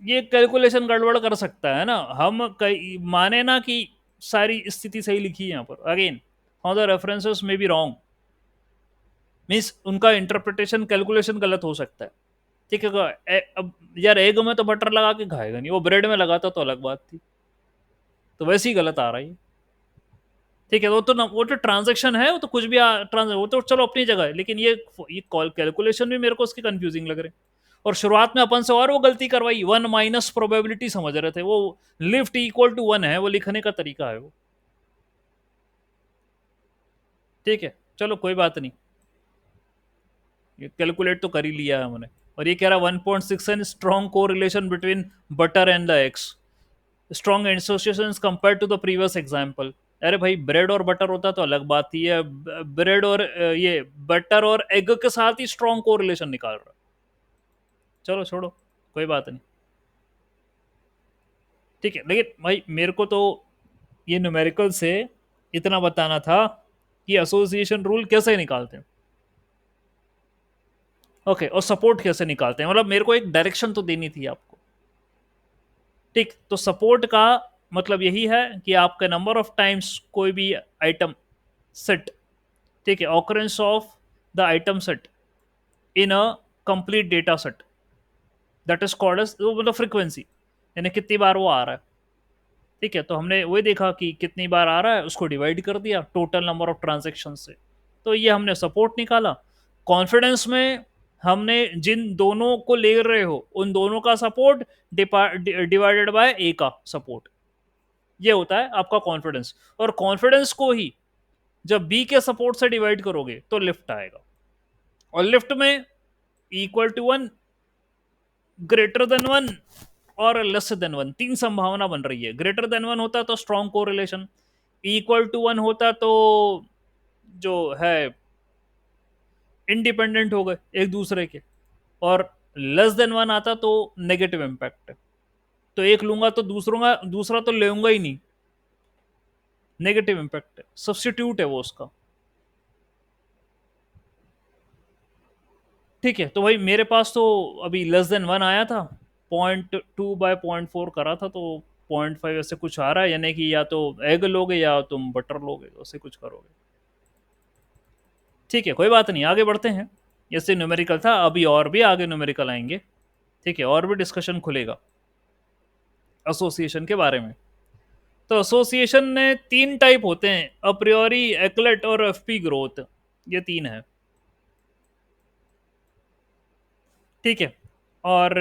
ये कैलकुलेशन गड़बड़ कर सकता है ना। हम माने ना कि सारी स्थिति सही लिखी है यहाँ पर, अगेन हाउ द रेफरेंसेस में बी रॉन्ग, मीन्स उनका इंटरप्रिटेशन कैलकुलेशन गलत हो सकता है। ठीक है, अब यार एग में तो बटर लगा के खाएगा नहीं, वो ब्रेड में लगाता तो अलग बात थी, तो वैसे ही गलत आ रहा है। ठीक है, वो तो ट्रांजेक्शन है, वो तो कुछ भी वो तो चलो अपनी जगह है, लेकिन ये कॉल कैलकुलेशन भी मेरे को उसकी कंफ्यूजिंग लग रहे हैं। और शुरुआत में अपन से और वो गलती करवाई, 1 - प्रोबेबिलिटी समझ रहे थे वो, लिफ्ट इक्वल टू 1 है, वो लिखने का तरीका है वो। ठीक है, चलो कोई बात नहीं, ये कैलकुलेट तो कर ही लिया है हमने। और ये कह रहा 1.6 and strong correlation between butter and the X, strong association compare to the previous example. अरे भाई ब्रेड और बटर होता तो अलग बात थी, ये ब्रेड और ये बटर और एग के साथ ही स्ट्रॉन्ग को रिलेशन निकाल रहा है। चलो छोड़ो, कोई बात नहीं। ठीक है, लेकिन भाई मेरे को तो ये न्यूमेरिकल से इतना बताना था कि एसोसिएशन रूल कैसे निकालते हैं। ओके, और सपोर्ट कैसे निकालते हैं, मतलब मेरे को एक डायरेक्शन तो देनी थी आपको। ठीक, तो सपोर्ट का मतलब यही है कि आपका नंबर ऑफ टाइम्स कोई भी आइटम सेट, ठीक है, occurrence of the item set in a complete data set, that is called as, मतलब फ्रीक्वेंसी, यानी कितनी बार वो आ रहा है। ठीक है, तो हमने वही देखा कि कितनी बार आ रहा है, उसको डिवाइड कर दिया टोटल नंबर ऑफ ट्रांजेक्शन से, तो ये हमने सपोर्ट निकाला। कॉन्फिडेंस में हमने जिन दोनों को ले रहे हो उन दोनों का सपोर्ट डिवाइडेड बाय ए का सपोर्ट, ये होता है आपका कॉन्फिडेंस। और कॉन्फिडेंस को ही जब बी के सपोर्ट से डिवाइड करोगे तो लिफ्ट आएगा, और लिफ्ट में इक्वल टू 1, ग्रेटर देन 1 और लेस देन 1, तीन संभावना बन रही है। ग्रेटर देन 1 होता तो स्ट्रॉन्ग कोरिलेशन, इक्वल टू 1 होता तो जो है इंडिपेंडेंट हो गए एक दूसरे के, और लेस देन 1 आता तो नेगेटिव इंपैक्ट है। तो एक लूंगा तो दूसरा तो लेऊंगा ही नहीं, नेगेटिव इंपैक्ट है, सब्सटीट्यूट है वो उसका। ठीक है, तो भाई मेरे पास तो अभी लेस देन 1 आया था, 0.2/0.4 करा था, तो 0.5 ऐसे कुछ आ रहा है, यानी कि या तो एग लोगे या तुम बटर लोगे, ऐसे कुछ करोगे। ठीक है, कोई बात नहीं, आगे बढ़ते हैं। जैसे न्यूमेरिकल था, अभी और भी आगे न्यूमेरिकल आएंगे। ठीक है, और भी डिस्कशन खुलेगा एसोसिएशन के बारे में। तो एसोसिएशन में 3 टाइप होते हैं, अप्रियोरी, एक्लेट और एफपी ग्रोथ, ये 3 है। ठीक है, और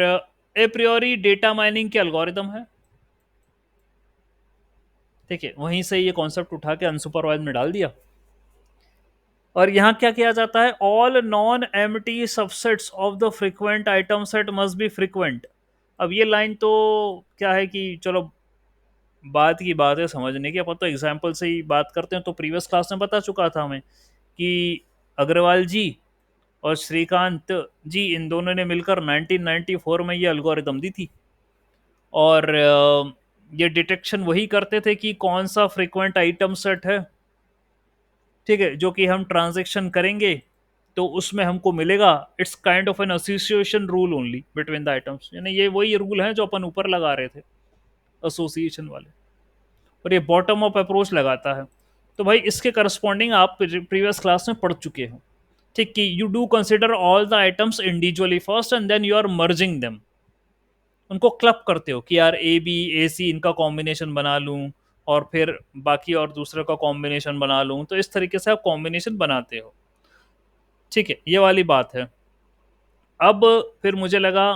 एप्रियोरी डेटा माइनिंग के एल्गोरिदम है। ठीक है, वहीं से ये कॉन्सेप्ट उठा के अनसुपरवाइज में डाल दिया। और यहाँ क्या किया जाता है, all non empty subsets of the frequent item set must be frequent. अब ये लाइन तो क्या है कि चलो बात की बात है समझने की, अपन तो एग्जाम्पल से ही बात करते हैं। तो प्रीवियस क्लास में बता चुका था हमें कि अग्रवाल जी और श्रीकांत जी, इन दोनों ने मिलकर 1994 में ये एल्गोरिदम दी थी। और ये डिटेक्शन वही करते थे कि कौन सा फ्रीक्वेंट आइटम सेट है, ठीक है, जो कि हम ट्रांजेक्शन करेंगे तो उसमें हमको मिलेगा। It's kind of an association rule only between the items, यानी ये वही रूल है जो अपन ऊपर लगा रहे थे, एसोसिएशन वाले। और ये बॉटम अप अप्रोच लगाता है। तो भाई इसके करस्पॉन्डिंग आप प्रीवियस क्लास में पढ़ चुके हो, ठीक, कि you do consider all the items individually first and then you are merging them. उनको क्लब करते हो कि यार ए बी ए सी इनका कॉम्बिनेशन बना लूं, और फिर बाकी और दूसरे का कॉम्बिनेशन बना लूं, तो इस तरीके से आप कॉम्बिनेशन बनाते हो, ठीक है, ये वाली बात है। अब फिर मुझे लगा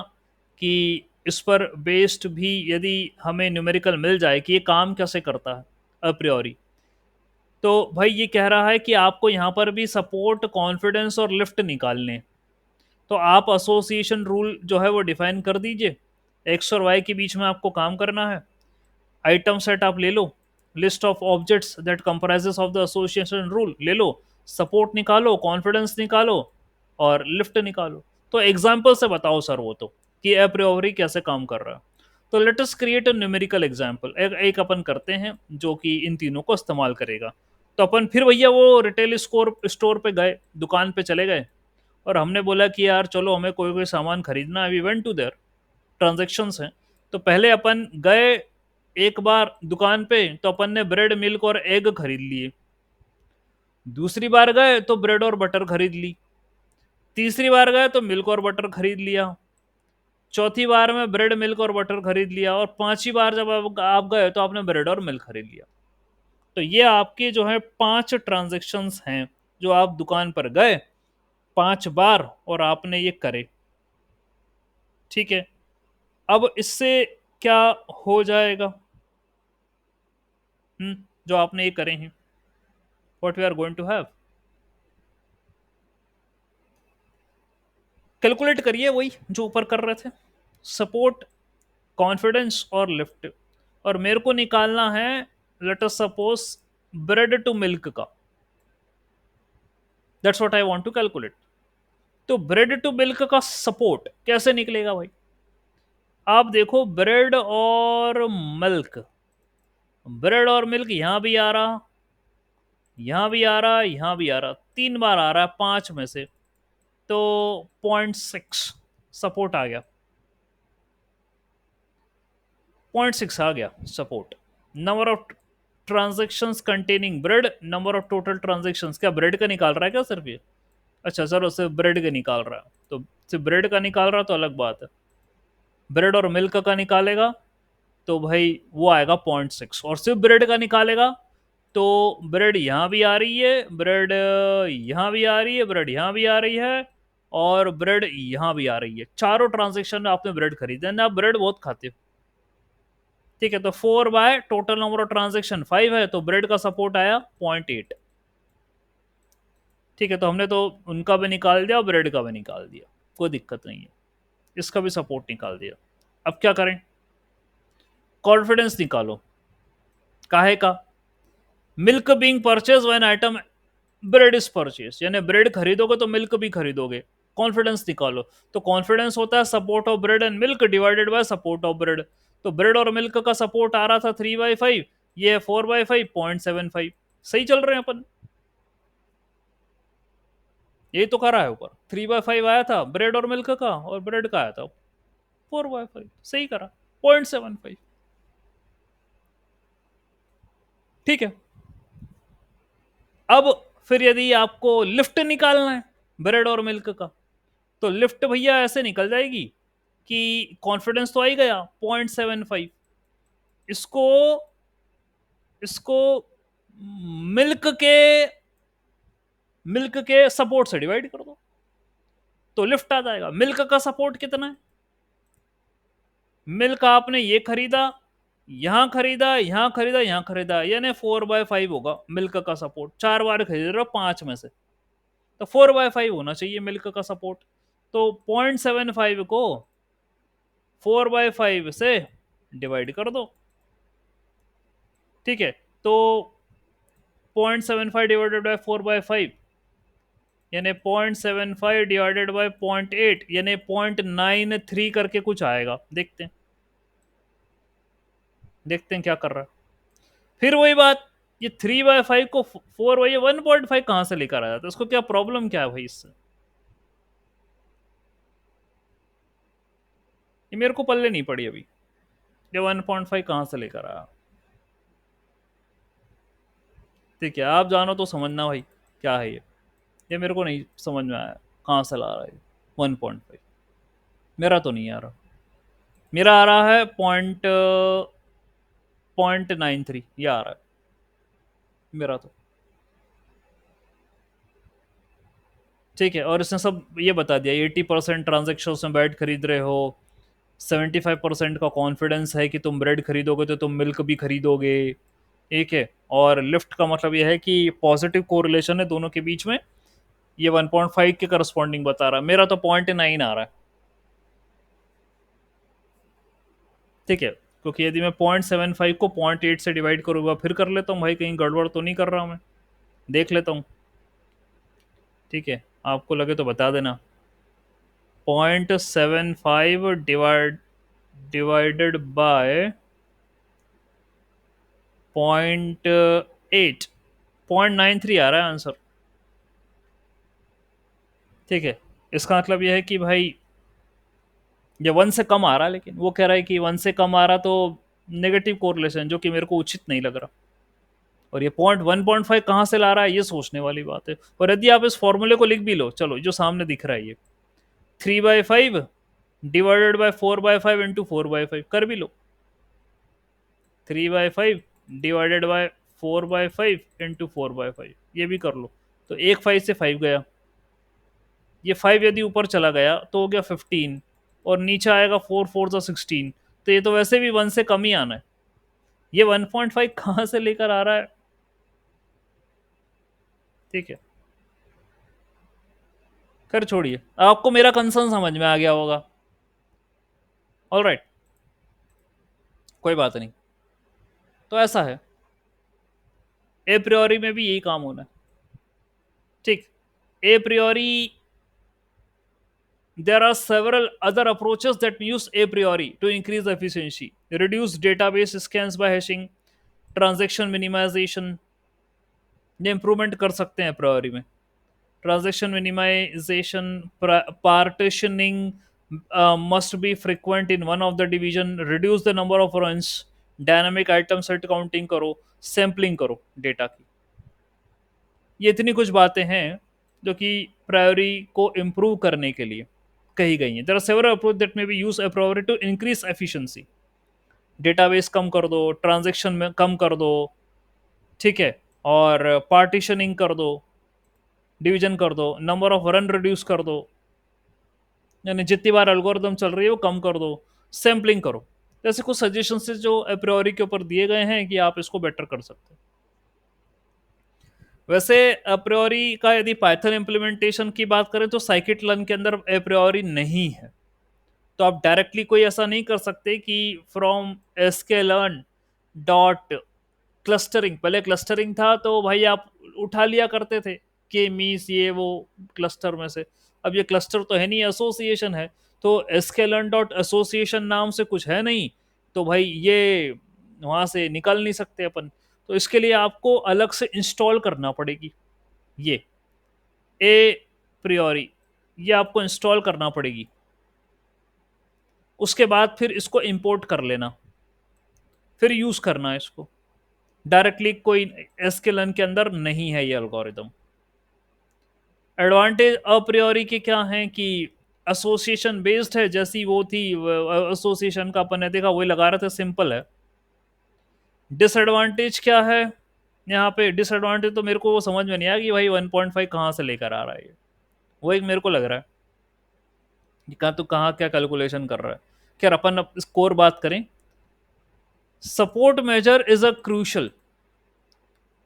कि इस पर बेस्ड भी यदि हमें न्यूमेरिकल मिल जाए कि ये काम कैसे करता है अप्रियोरी, तो भाई ये कह रहा है कि आपको यहाँ पर भी सपोर्ट, कॉन्फिडेंस और लिफ्ट निकालने हैं। तो आप एसोसिएशन रूल जो है वो डिफाइन कर दीजिए। एक्स और वाई के बीच में आपको काम करना है। आइटम सेट आप ले लो, list of objects that comprises of the association rule ले लो, सपोर्ट निकालो, कॉन्फिडेंस निकालो और लिफ्ट निकालो। तो एग्जाम्पल से बताओ सर वो तो, कि एप्रियोरी कैसे काम कर रहा है। तो let us create a numerical example, एक अपन करते हैं जो कि इन तीनों को इस्तेमाल करेगा। तो अपन फिर भैया वो रिटेल स्टोर पे गए, दुकान पे चले गए, और हमने बोला कि यार चलो हमें कोई कोई सामान खरीदना है, we went to there, transactions हैं। तो पहले अपन गए एक बार दुकान पे, तो अपन ने ब्रेड, मिल्क और एग खरीद लिए। दूसरी बार गए तो ब्रेड और बटर खरीद ली। तीसरी बार गए तो मिल्क और बटर खरीद लिया। चौथी बार में ब्रेड, मिल्क और बटर खरीद लिया। और पांचवी बार जब आप गए तो आपने ब्रेड और मिल्क खरीद लिया। तो ये आपके जो है 5 ट्रांजेक्शन्स हैं, जो आप दुकान पर गए 5 बार और आपने ये करे, ठीक है। अब इससे क्या हो जाएगा, जो आपने ये करे हैं, what we are going to have, calculate करिए वही जो ऊपर कर रहे थे, सपोर्ट, कॉन्फिडेंस और लिफ्ट। और मेरे को निकालना है, let us suppose, bread to milk का। That's what I want to calculate. तो ब्रेड टू मिल्क का सपोर्ट कैसे निकलेगा भाई? आप देखो, ब्रेड और मिल्क, ब्रेड और मिल्क यहां भी आ रहा, यहां भी आ रहा, यहां भी आ रहा, 3 बार आ रहा है 5 में से। तो 0.6 सपोर्ट आ गया, 0.6 आ गया support. Number of transactions containing bread, number of total transactions, क्या ब्रेड का निकाल रहा है क्या सिर्फ ये? अच्छा सर, उससे ब्रेड का निकाल रहा है, तो सिर्फ ब्रेड का निकाल रहा है तो अलग बात है। ब्रेड और मिल्क का निकालेगा तो भाई वो आएगा 0.6, और सिर्फ ब्रेड का निकालेगा तो ब्रेड यहाँ भी आ रही है, ब्रेड यहाँ भी आ रही है, ब्रेड यहाँ भी आ रही है, और ब्रेड यहाँ भी आ रही है। चारों ट्रांजेक्शन में आपने ब्रेड खरीदे ना, आप ब्रेड बहुत खाते हो, ठीक है। तो 4 bye total number of transaction 5 है, तो ब्रेड का सपोर्ट आया 0.8, ठीक है। तो हमने तो उनका भी निकाल दिया, ब्रेड का भी निकाल दिया, कोई दिक्कत नहीं है, इसका भी सपोर्ट निकाल दिया। अब क्या करें? कॉन्फिडेंस निकालो। काहे का? Milk being purchase when item bread is purchase, यानी ब्रेड खरीदोगे तो मिल्क भी खरीदोगे। कॉन्फिडेंस निकालो। तो कॉन्फिडेंस होता है support of bread and milk divided by support of bread. तो ब्रेड और मिल्क का सपोर्ट आ रहा था 3/5, ये 4/5, 0.75। सही चल रहे हैं अपन, यही तो करा है ऊपर। 3/5 आया था ब्रेड और मिल्क का, और ब्रेड का आया था 4/5, सही करा, 0.75, ठीक है। अब फिर यदि आपको लिफ्ट निकालना है ब्रेड और मिल्क का, तो लिफ्ट भैया ऐसे निकल जाएगी कि कॉन्फिडेंस तो आ ही गया 0.75, इसको इसको मिल्क के सपोर्ट से डिवाइड कर दो, तो लिफ्ट आ जाएगा। मिल्क का सपोर्ट कितना है? मिल्क आपने ये खरीदा, यहां खरीदा, यहां खरीदा, यहां खरीदा, यानी 4/5 होगा मिल्क का सपोर्ट। 4 बार खरीद रहे हो 5 में से, तो 4/5 होना चाहिए मिल्क का सपोर्ट। तो 0.75 को 4/5 से डिवाइड कर दो, ठीक है। तो 0.75 डिवाइडेड बाय 4/5, यानी 0.75 डिवाइडेड बाय 0.8 यानी 0.93 करके कुछ आएगा। देखते हैं, देखते हैं क्या कर रहा है। फिर वही बात, ये 3/5 को 4 वही 1.5 कहां से लेकर आया था, उसको क्या प्रॉब्लम क्या है भाई इससे? ये मेरे को पल्ले नहीं पड़ी अभी, ये 1.5 कहां से लेकर आया। ठीक है, आप जानो तो समझना भाई क्या है ये मेरे को नहीं समझ में आया कहाँ से ला रहा है 1.5। मेरा तो नहीं आ रहा, मेरा आ रहा है 0.93 ये आ रहा है मेरा तो। ठीक है, और इसने सब ये बता दिया 80% ट्रांजेक्शन में ब्रेड खरीद रहे हो, 75% का कॉन्फिडेंस है कि तुम ब्रेड खरीदोगे तो तुम मिल्क भी खरीदोगे। ठीक है, और लिफ्ट का मतलब यह है कि पॉजिटिव कोरिलेशन है दोनों के बीच में। ये 1.5 के करस्पॉन्डिंग बता रहा है, मेरा तो 0.9 आ रहा है। ठीक है, क्योंकि यदि मैं 0.75 को 0.8 से डिवाइड करूंगा, फिर कर लेता हूँ भाई, कहीं गड़बड़ तो नहीं कर रहा हूँ मैं, देख लेता हूँ। ठीक है, आपको लगे तो बता देना। 0.75 डिवाइडेड बाय 0.8, 0.93 आ रहा है आंसर। ठीक है, इसका मतलब यह है कि भाई ये 1 से कम आ रहा है, लेकिन वो कह रहा है कि 1 से कम आ रहा तो नेगेटिव कोरिलेशन, जो कि मेरे को उचित नहीं लग रहा। और ये 1.5 कहाँ से ला रहा है, ये सोचने वाली बात है। और यदि आप इस फॉर्मूले को लिख भी लो, चलो जो सामने दिख रहा है ये 3/5 डिवाइडेड बाय 4/5 इंटू 4/5 कर भी लो। 3/5 डिवाइडेड बाय 4/5 इंटू 4/5 ये भी कर लो। तो एक 5 से 5 गया, ये 5 यदि ऊपर चला गया तो हो गया 15, और नीचे आएगा 4 4 सा 16। तो ये तो वैसे भी 1 से कम ही आना है, ये 1.5 कहाँ से लेकर आ रहा है। ठीक है, कर छोड़िए, आपको मेरा कंसर्न समझ में आ गया होगा। ऑल राइट, कोई बात नहीं। तो ऐसा है, ए प्रियोरी में भी यही काम होना है। ठीक, ए प्रियोरी there are several other approaches that use a priori to increase efficiency, reduce database scans by hashing, transaction minimization। ये इंप्रूवमेंट कर सकते हैं priori में। Transaction minimization, partitioning must be frequent in one of the division, reduce the number of runs, dynamic item set counting करो, sampling करो data की। ये इतनी कुछ बातें हैं जो कि प्रायोरी को इम्प्रूव करने के लिए कही गई हैं। There are several approach that may be use a priori to increase efficiency. Database कम कर दो, ट्रांजेक्शन में कम कर दो, ठीक है, और पार्टीशनिंग कर दो, डिवीजन कर दो, नंबर ऑफ रन रिड्यूस कर दो, यानी जितनी बार एल्गोरिदम चल रही है वो कम कर दो, सैम्पलिंग करो। जैसे कुछ सजेशन से जो अप्रियोरी के ऊपर दिए गए हैं कि आप इसको बेटर कर सकते हैं। वैसे अप्रियोरी का यदि पाइथन इम्प्लीमेंटेशन की बात करें तो साइकिट लर्न के अंदर अप्रियोरी नहीं है। तो आप डायरेक्टली कोई ऐसा नहीं कर सकते कि फ्रॉम sklearn डॉट क्लस्टरिंग, पहले क्लस्टरिंग था तो भाई आप उठा लिया करते थे कि मीस ये वो क्लस्टर में से। अब ये क्लस्टर तो है नहीं, एसोसिएशन है। तो sklearn डॉट एसोसिएशन नाम से कुछ है नहीं, तो भाई ये वहां से निकल नहीं सकते अपन। तो इसके लिए आपको अलग से इंस्टॉल करना पड़ेगी ये ए प्रियोरी, ये आपको इंस्टॉल करना पड़ेगी। उसके बाद फिर इसको इंपोर्ट कर लेना, फिर यूज करना है इसको। डायरेक्टली कोई एसकेलन के अंदर नहीं है ये एल्गोरिदम। एडवांटेज अप्रियोरी के क्या हैं कि एसोसिएशन बेस्ड है, जैसी वो थी एसोसिएशन का अपन ने देखा वही लगा रहे थे, सिंपल है। डिसएडवांटेज क्या है यहाँ पे, डिसएडवांटेज तो मेरे को वो समझ में नहीं आया कि भाई 1.5 कहाँ से लेकर आ रहा है ये, वो एक मेरे को लग रहा है कि कहाँ तो कहाँ क्या कैलकुलेशन कर रहा है। खैर अपन स्कोर बात करें, support measure is a crucial.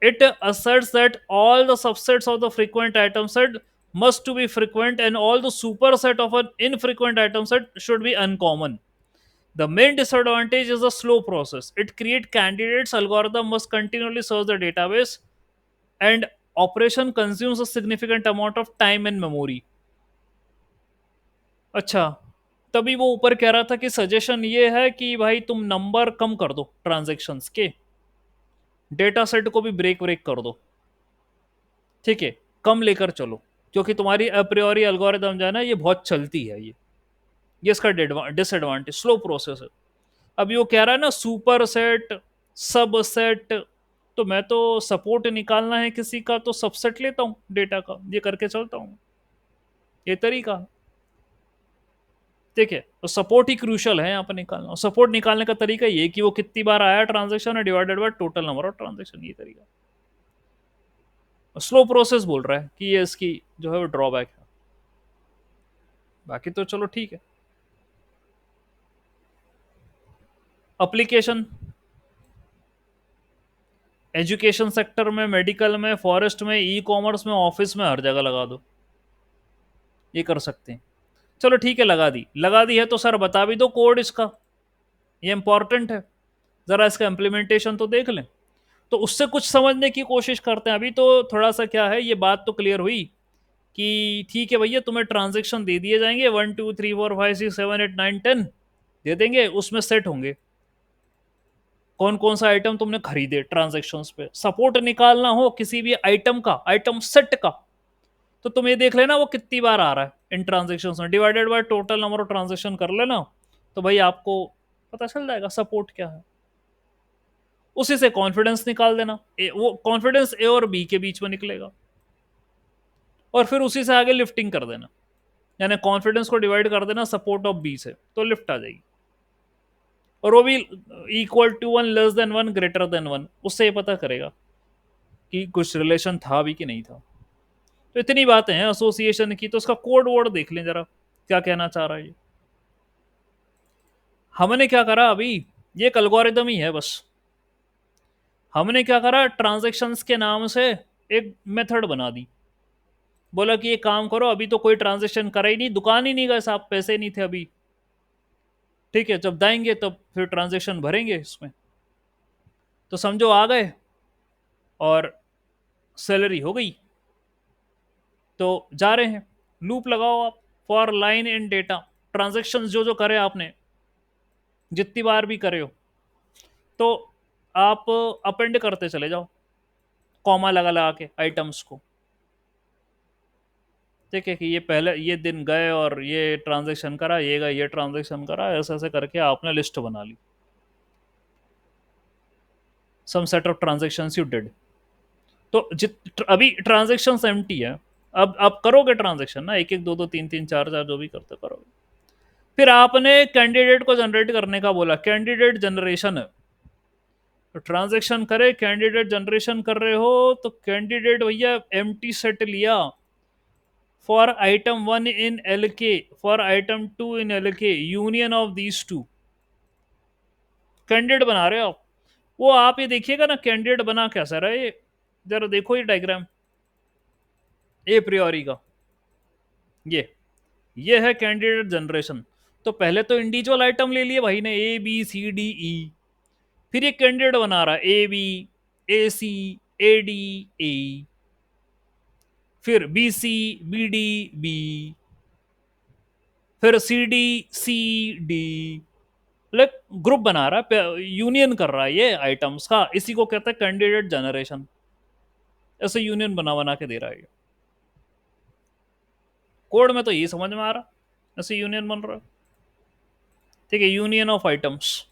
It asserts that all the subsets of the frequent item set must to be frequent and all the superset of an infrequent item set should be uncommon. The main disadvantage is a slow process. It creates candidates algorithm must continually search the database and operation consumes a significant amount of time and memory. अच्छा, तभी वो ऊपर कह रहा था कि suggestion ये है कि भाई तुम नंबर कम कर दो ट्रांजैक्शंस के, डेटा सेट को भी ब्रेक ब्रेक कर दो, ठीक है, कम लेकर चलो, क्योंकि तुम्हारी अप्रियोरी एल्गोरिदम जो है ना ये बहुत चलती है, ये इसका डिसएडवांटेज, स्लो प्रोसेस है। अभी वो कह रहा है ना सुपर सेट, सब सेट, तो मैं तो सपोर्ट निकालना है किसी का तो सबसेट लेता हूँ डेटा का, ये करके चलता हूँ, ये तरीका है। ठीक है, तो सपोर्ट ही क्रूशल है यहाँ पर निकालना, और सपोर्ट निकालने का तरीका ये कि वो कितनी बार आया ट्रांजेक्शन है divided by total number of transaction, ये तरीका। स्लो प्रोसेस बोल रहा है कि ये इसकी जो है वो ड्रॉबैक है, बाकी तो चलो ठीक है। अप्लीकेशन, एजुकेशन सेक्टर में, मेडिकल में, फॉरेस्ट में, ई कॉमर्स में, ऑफिस में, हर जगह लगा दो, ये कर सकते हैं। चलो ठीक है, लगा दी है तो सर बता भी दो कोड इसका, ये इंपॉर्टेंट है, जरा इसका इम्प्लीमेंटेशन तो देख लें। तो उससे कुछ समझने की कोशिश करते हैं। अभी तो थोड़ा सा क्या है, ये बात तो क्लियर हुई कि ठीक है भैया तुम्हें ट्रांजेक्शन दे दिए जाएंगे, 1 2 3 4 5 6 7 8 9 10 दे देंगे, उसमें सेट होंगे कौन कौन सा आइटम तुमने खरीदे ट्रांजेक्शन्स पे। सपोर्ट निकालना हो किसी भी आइटम का, आइटम सेट का, तो तुम ये देख लेना वो कितनी बार आ रहा है इन ट्रांजेक्शन्स में, divided by total number of transaction कर लेना, तो भाई आपको पता चल जाएगा सपोर्ट क्या है। उसी से कॉन्फिडेंस निकाल देना, वो कॉन्फिडेंस ए और बी के बीच में निकलेगा, और फिर उसी से आगे लिफ्टिंग कर देना, यानी कॉन्फिडेंस को डिवाइड कर देना सपोर्ट ऑफ बी से, तो लिफ्ट आ जाएगी। और वो भी equal to one, less than one, greater than one, उससे ये पता करेगा कि कुछ रिलेशन था भी कि नहीं था। तो इतनी बातें हैं एसोसिएशन की, तो उसका कोड वर्ड देख लें जरा, क्या कहना चाह रहा है ये। हमने क्या करा अभी, ये एक एल्गोरिदम ही है बस। हमने क्या करा, ट्रांजेक्शन्स के नाम से एक मेथड बना दी, बोला कि ये काम करो, अभी तो कोई ट्रांजेक्शन करा ही नहीं, दुकान ही नहीं गए साहब, पैसे नहीं थे अभी, ठीक है, जब जाएंगे तब फिर ट्रांजेक्शन भरेंगे इसमें। तो समझो आ गए और सैलरी हो गई, तो जा रहे हैं, लूप लगाओ आप, for line in data, transaction जो जो करे आपने, जितनी बार भी करे हो, तो आप अपेंड करते चले जाओ, कॉमा लगा लगा के आइटम्स को, ठीक है, कि ये पहले ये दिन गए और ये ट्रांजेक्शन करा, ये गए ये ट्रांजेक्शन करा, ऐसे ऐसे करके आपने लिस्ट बना ली, some set of transaction you did. तो अभी ट्रांजेक्शन एम्प्टी है, अब करोगे ट्रांजेक्शन ना, एक एक दो दो तीन तीन चार चार जो भी करते करोगे। फिर आपने कैंडिडेट को जनरेट करने का बोला, कैंडिडेट जनरेशन है, तो ट्रांजेक्शन करे, कैंडिडेट जनरेशन कर रहे हो, तो कैंडिडेट भैया एम्प्टी सेट लिया, फॉर आइटम 1 इन एल के, फॉर आइटम 2 इन एल के, union of these two, candidate बना रहे हो आप। वो आप ये देखिएगा ना कैंडिडेट बना कैसा रहा है, जरा देखो ये डायग्राम ए प्रियोरी का, ये ये है कैंडिडेट जनरेशन। तो पहले तो इंडिविजुअल आइटम ले लिए भाई ने, A B C D E, फिर ये कैंडिडेट बना रहा है A B, A C, A D, A, फिर B C, B D, B, फिर C D, C D, like group बना रहा है, यूनियन कर रहा है ये आइटम्स का, इसी को कहते हैं कैंडिडेट जनरेशन। ऐसे यूनियन बना बना के दे रहा है ये, कोड में तो यही समझ में आ रहा, ऐसे यूनियन बन रहा है, ठीक है, यूनियन ऑफ आइटम्स,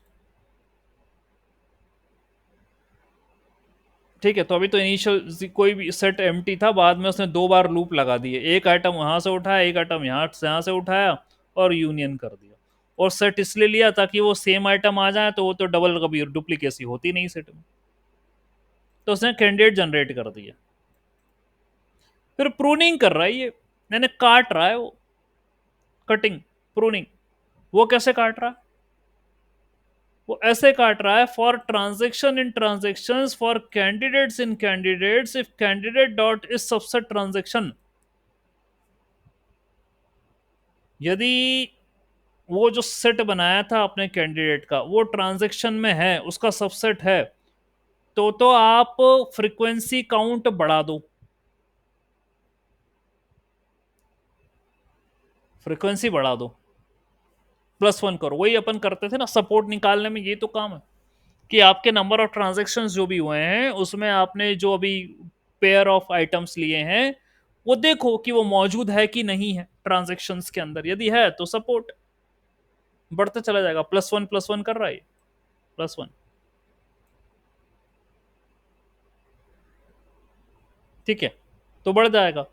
ठीक है। तो अभी तो इनिशियल कोई भी सेट एम्प्टी था, बाद में उसने दो बार लूप लगा दिए, एक आइटम वहां से उठाया, एक आइटम यहाँ से उठाया, और यूनियन कर दिया। और सेट इसलिए लिया ताकि वो सेम आइटम आ जाए, तो वो तो डबल कभी डुप्लीकेसी होती नहीं सेट में, तो उसने कैंडिडेट जनरेट कर दिया। फिर प्रूनिंग कर रहा है ये, मैंने काट रहा है वो, कटिंग, प्रूनिंग, वो कैसे काट रहा है, वो ऐसे काट रहा है, for transaction in transaction, for candidates in candidates, if candidate dot is subset transaction, यदि वो जो सेट बनाया था अपने कैंडिडेट का वो ट्रांजेक्शन में है, उसका सबसेट है, तो आप फ्रीक्वेंसी काउंट बढ़ा दो, फ्रीक्वेंसी बढ़ा दो, +1 करो। वही अपन करते थे ना सपोर्ट निकालने में, ये तो काम है कि आपके नंबर ऑफ ट्रांजेक्शन जो भी हुए हैं उसमें आपने जो अभी पेयर ऑफ आइटम्स लिए हैं वो देखो कि वो मौजूद है कि नहीं है ट्रांजेक्शन्स के अंदर। यदि है तो सपोर्ट बढ़ते चला जाएगा, +1 कर रहा है, +1। ठीक है, तो बढ़ जाएगा।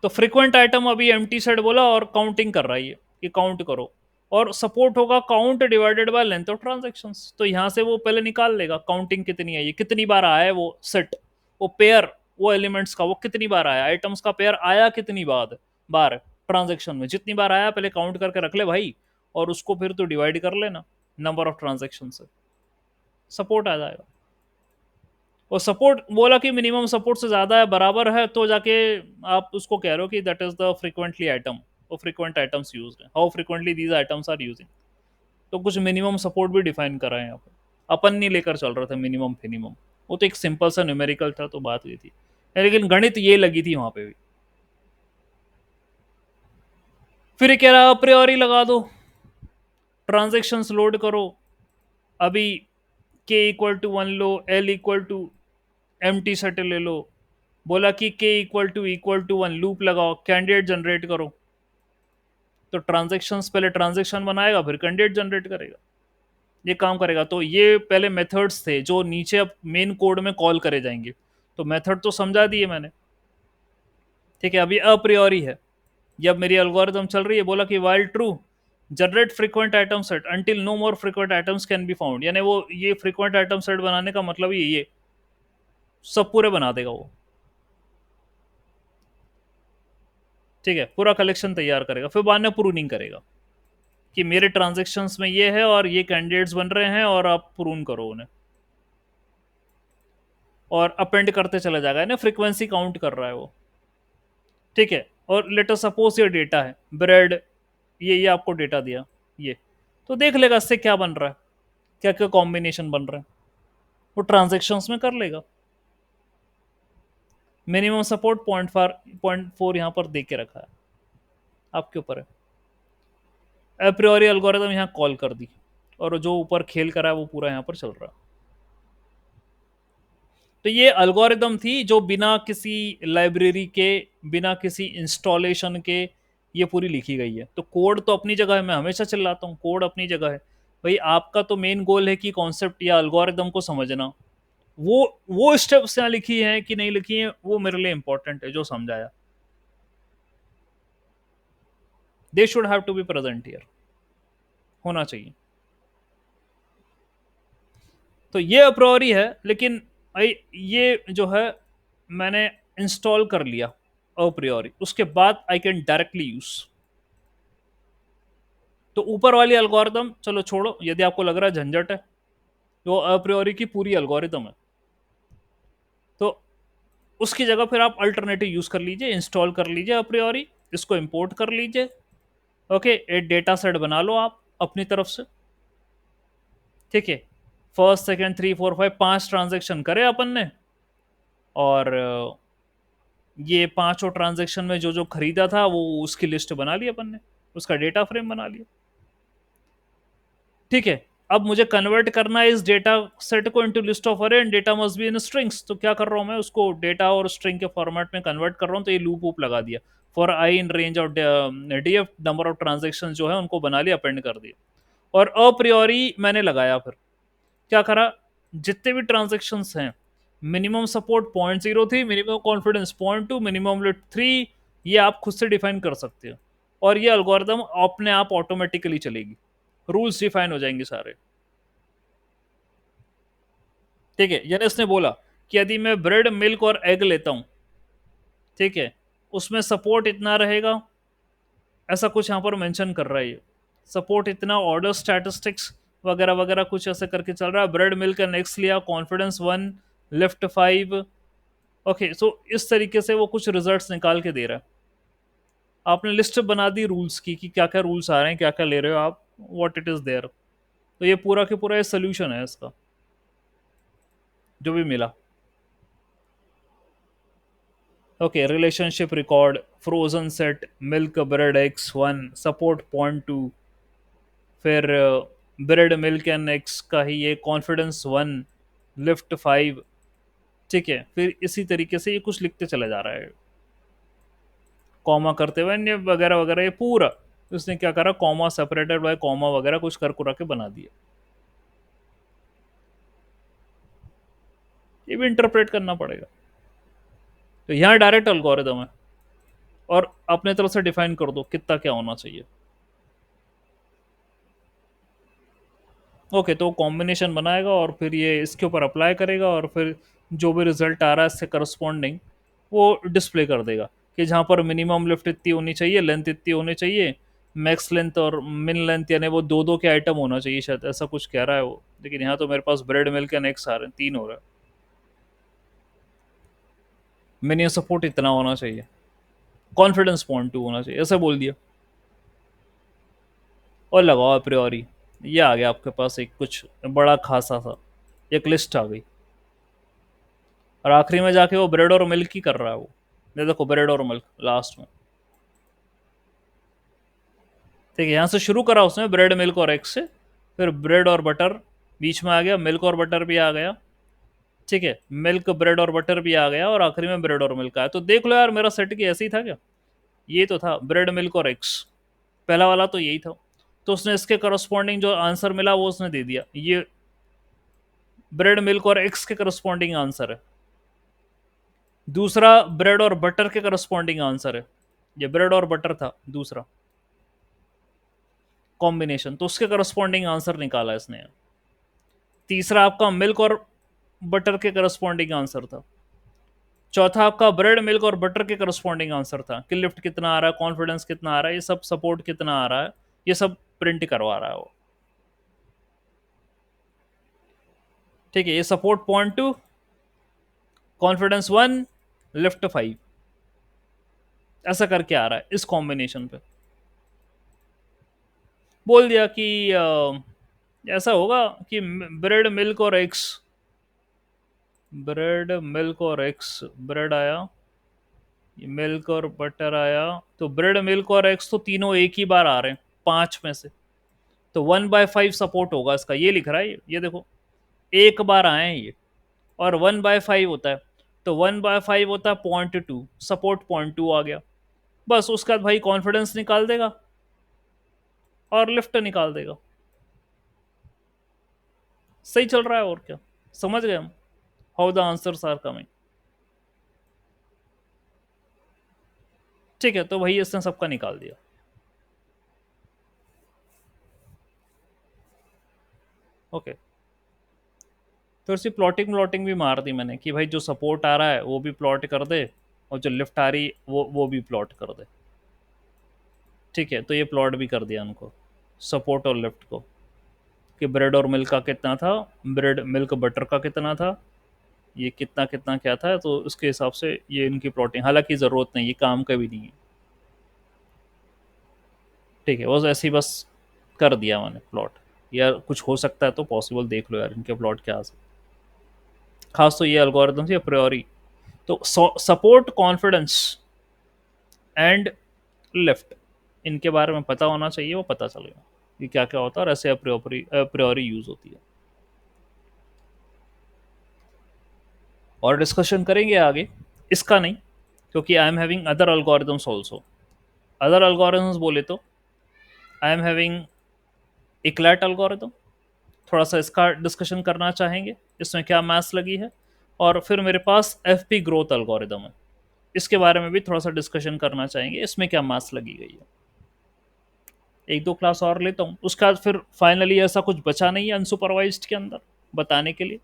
तो फ्रीक्वेंट आइटम अभी एम्प्टी सेट बोला और काउंटिंग कर रहा है ये कि काउंट करो, और सपोर्ट होगा count divided by length of transactions. तो यहां से वो पहले निकाल लेगा काउंटिंग कितनी है, ये कितनी बार आया है वो सेट, वो पेयर, वो एलिमेंट्स का वो कितनी बार आया, आइटम्स का पेयर आया कितनी बार ट्रांजेक्शन में, जितनी बार आया पहले काउंट करके रख ले भाई, और उसको फिर तो डिवाइड कर लेना नंबर ऑफ ट्रांजेक्शन से, सपोर्ट आ जाएगा। और सपोर्ट बोला कि मिनिमम सपोर्ट से ज्यादा है, बराबर है, तो जाके आप उसको कह रहे हो कि that is the frequently item, वो फ्रीक्वेंट आइटम्स यूज्ड है, how frequently these items are using. तो कुछ मिनिमम सपोर्ट भी डिफाइन करा है यहाँ पे, अपन नहीं लेकर चल रहे थे मिनिमम फिनिमम, वो तो एक सिंपल सा न्यूमेरिकल था तो बात हुई थी, लेकिन गणित ये लगी थी वहां पे भी। फिर ये कह रहा अप्रियोरी लगा दो, ट्रांजेक्शन्स लोड करो। अभी के इक्वल टू 1 लो, L equal to M T set ले लो, बोला कि के इक्वल टू 1 लूप लगाओ, कैंडिडेट जनरेट करो। तो ट्रांजेक्शन्स पहले ट्रांजेक्शन बनाएगा फिर कैंडिडेट जनरेट करेगा, ये काम करेगा। तो ये पहले मेथड्स थे जो नीचे अब मेन कोड में कॉल करे जाएंगे। तो मेथड तो समझा दिए मैंने, ठीक है। अभी अप्रियोरी है, जब मेरी एल्गोरिथम चल रही है, बोला कि while true generate frequent item set until no more frequent items can be found, यानी वो ये फ्रीक्वेंट आइटम सेट बनाने का मतलब ये सब पूरे बना देगा वो, ठीक है, पूरा कलेक्शन तैयार करेगा, फिर बाद में प्रूनिंग करेगा कि मेरे ट्रांजेक्शन्स में ये है और ये कैंडिडेट्स बन रहे हैं और आप प्रून करो उन्हें, और अपेंड करते चला जाएगा, यानी फ्रीक्वेंसी काउंट कर रहा है वो, ठीक है। और लेटर सपोज ये डेटा है ब्रेड, ये आपको डेटा दिया, ये तो देख लेगा इससे क्या बन रहा है, क्या क्या कॉम्बिनेशन बन रहा है, वो ट्रांजेक्शन्स में कर लेगा। मिनिमम सपोर्ट 0.4 यहाँ पर दे के रखा है, आपके ऊपर है। एप्रियोरी एल्गोरिथम यहाँ कॉल कर दी, और जो ऊपर खेल करा है वो पूरा यहाँ पर चल रहा है। तो ये अल्गोरिदम थी जो बिना किसी लाइब्रेरी के, बिना किसी इंस्टॉलेशन के ये पूरी लिखी गई है। तो कोड तो अपनी जगह है, मैं हमेशा चिल्लाता हूँ कोड अपनी जगह है भाई, आपका तो मेन गोल है कि कॉन्सेप्ट या अल्गोरिदम को समझना। वो स्टेप्स यहाँ लिखी हैं कि नहीं लिखी हैं वो मेरे लिए इंपॉर्टेंट है, जो समझाया they should have to be present here, होना चाहिए। तो ये अप्रोरी है, लेकिन ये जो है मैंने इंस्टॉल कर लिया अप्रियोरी, उसके बाद आई कैन डायरेक्टली यूज। तो ऊपर वाली एल्गोरिदम चलो छोड़ो, यदि आपको लग रहा है झंझट है, तो अप्रियोरी की पूरी एल्गोरिदम है, तो उसकी जगह फिर आप अल्टरनेटिव यूज कर लीजिए, इंस्टॉल कर लीजिए अप्रियोरी, इसको इंपोर्ट कर लीजिए, ओके। एक डेटा सेट बना लो आप अपनी तरफ से, ठीक है। First second three four five 5 transaction करे अपन ने, और ये पांचों ट्रांजेक्शन में जो जो खरीदा था वो उसकी लिस्ट बना ली अपन ने, उसका डेटा फ्रेम बना लिया, ठीक है। अब मुझे कन्वर्ट करना है इस डेटा सेट को इनटू लिस्ट ऑफ अरे, and data must be in strings. तो क्या कर रहा हूं मैं, उसको डेटा और स्ट्रिंग के फॉर्मेट में कन्वर्ट कर रहा हूं। तो ये लूप वूप लगा दिया, for I in range of DF number of transaction जो है उनको बना लिया, अपेंड कर दिया। और अप्रियोरी मैंने लगाया, फिर क्या करा, जितने भी ट्रांजेक्शन हैं, minimum support 0.03, minimum confidence 0.2, minimum lift 3, ये आप खुद से डिफाइन कर सकते हो, और ये अल्गोरिदम अपने आप ऑटोमेटिकली चलेगी, रूल्स डिफाइन हो जाएंगे सारे, ठीक है। यानी इसने बोला कि यदि मैं ब्रेड मिल्क और एग लेता हूं, ठीक है, उसमें सपोर्ट इतना रहेगा, ऐसा कुछ यहाँ पर मेंशन कर रहा है ये, सपोर्ट इतना, ऑर्डर स्टैटिस्टिक्स वगैरह वगैरह कुछ ऐसे करके चल रहा है। ब्रेड मिल्क का नेक्स्ट लिया, कॉन्फिडेंस 1, लिफ्ट 5, ओके। सो इस तरीके से वो कुछ रिजल्ट्स निकाल के दे रहा है। आपने लिस्ट बना दी रूल्स की कि क्या क्या रूल्स आ रहे हैं, क्या क्या ले रहे हो आप, व्हाट इट इज देयर। तो ये पूरा के पूरा ये सोल्यूशन है इसका जो भी मिला। Okay, relationship record, frozen set, milk bread x one, support point two, फिर ब्रेड मिल्क एंड एक्स का ही ये कॉन्फिडेंस वन, लिफ्ट फाइव। ठीक है, फिर इसी तरीके से ये कुछ लिखते चला जा रहा है, कॉमा करते हुए ये वगैरह वगैरह, ये पूरा उसने क्या करा, कॉमा सेपरेटेड बाय कॉमा वगैरह कुछ कर कुरा के बना दिया। ये भी इंटरप्रेट करना पड़ेगा। तो यहाँ डायरेक्ट एल्गोरिदम है, और अपने तरफ से डिफाइन कर दो कितना क्या होना चाहिए। ओके, तो कॉम्बिनेशन बनाएगा और फिर ये इसके ऊपर अप्लाई करेगा, और फिर जो भी रिजल्ट आ रहा है इससे करस्पॉन्डिंग वो डिस्प्ले कर देगा, कि जहाँ पर मिनिमम लिफ्ट इतनी होनी चाहिए, लेंथ इतनी होनी चाहिए, मैक्स लेंथ और मिन लेंथ, यानी वो दो दो के आइटम होना चाहिए, शायद ऐसा कुछ कह रहा है वो। लेकिन यहाँ तो मेरे पास ब्रेड मिल्क एंड एग्स आ रहे हैं, तीन हो रहा है। मिनिमम सपोर्ट इतना होना चाहिए, कॉन्फिडेंस पॉइंट टू होना चाहिए, ऐसा बोल दिया। और लगाओ अप्रियोरी, ये आ गया आपके पास एक कुछ बड़ा खासा सा एक लिस्ट आ गई। और आखिरी में जाके वो ब्रेड और मिल्क ही कर रहा है वो। ये देखो, ब्रेड और मिल्क लास्ट में। ठीक है, यहाँ से शुरू करा उसने ब्रेड मिल्क और एग से, फिर ब्रेड और बटर बीच में आ गया, मिल्क और बटर भी आ गया। ठीक है, मिल्क ब्रेड और बटर भी आ गया, और आखिरी में ब्रेड और मिल्क आया। तो देख लो यार, मेरा सेट की ऐसे ही था क्या? ये तो था ब्रेड मिल्क और एग्स, पहला वाला तो यही था। तो उसने इसके करस्पॉन्डिंग जो आंसर मिला वो उसने दे दिया, ये ब्रेड मिल्क और एग्स के करस्पॉन्डिंग आंसर है। दूसरा ब्रेड और बटर के करस्पॉन्डिंग आंसर है, ये ब्रेड और बटर था दूसरा कॉम्बिनेशन, तो उसके करस्पॉन्डिंग आंसर निकाला इसने। तीसरा आपका मिल्क और बटर के करस्पॉन्डिंग आंसर था। चौथा आपका ब्रेड मिल्क और बटर के करस्पॉन्डिंग आंसर था, कि लिफ्ट कितना आ रहा है, कॉन्फिडेंस कितना आ रहा है, ये सब सपोर्ट कितना आ रहा है, ये सब प्रिंट करवा रहा है वो। ठीक है, ये support point two, confidence one, lift five, ऐसा करके आ रहा है इस कॉम्बिनेशन पे। बोल दिया कि ऐसा होगा कि ब्रेड मिल्क और एग्स, ब्रेड मिल्क और एग्स, ब्रेड आया, ये मिल्क और बटर आया, तो ब्रेड मिल्क और एग्स तो तीनों एक ही बार आ रहे हैं पांच में से। तो 1/5 सपोर्ट होगा इसका, ये लिख रहा है ये देखो, एक बार आए हैं ये, और 1/5 होता है, तो 1/5 होता है 0.2, सपोर्ट 0.2 आ गया। बस उसके बाद भाई कॉन्फिडेंस निकाल देगा और लिफ्ट निकाल देगा। सही चल रहा है, और क्या, समझ गए हम how the answers are coming. ठीक है, तो भाई इसने सबका निकाल दिया। ओके, तो इसी प्लॉटिंग प्लॉटिंग भी मार दी मैंने, कि भाई जो सपोर्ट आ रहा है वो भी प्लॉट कर दे, और जो लिफ्ट आ रही वो भी प्लॉट कर दे। ठीक है, तो ये प्लॉट भी कर दिया उनको, सपोर्ट और लिफ्ट को, कि ब्रेड और मिल्क का कितना था, ब्रेड मिल्क बटर का कितना था, ये कितना कितना क्या था, तो उसके हिसाब से ये इनकी प्लॉटिंग, हालांकि ज़रूरत नहीं, ये काम का भी नहीं है। ठीक है, बस ऐसे ही बस कर दिया मैंने प्लॉट। यार कुछ हो सकता है तो पॉसिबल देख लो यार, इनके प्लॉट क्या आ सकते। खास तो ये एल्गोरिथम्स या प्रियोरी, तो सपोर्ट, कॉन्फिडेंस एंड लेफ्ट, इनके बारे में पता होना चाहिए, वो पता चलेगा कि क्या क्या होता है, और ऐसे अप्रियोरी यूज होती है। और डिस्कशन करेंगे आगे, इसका नहीं, क्योंकि आई am having other algorithms also. Other algorithms बोले तो आई एम हैविंग इक्लैट अल्गोरिदम, थोड़ा सा इसका डिस्कशन करना चाहेंगे, इसमें क्या मैथ्स लगी है। और फिर मेरे पास एफ पी ग्रोथ अल्गोरिदम है, इसके बारे में भी थोड़ा सा डिस्कशन करना चाहेंगे, इसमें क्या मैथ्स लगी गई है। एक दो क्लास और लेता हूँ, उसका फिर फाइनली ऐसा कुछ बचा नहीं है अनसुपरवाइज्ड के अंदर बताने के लिए।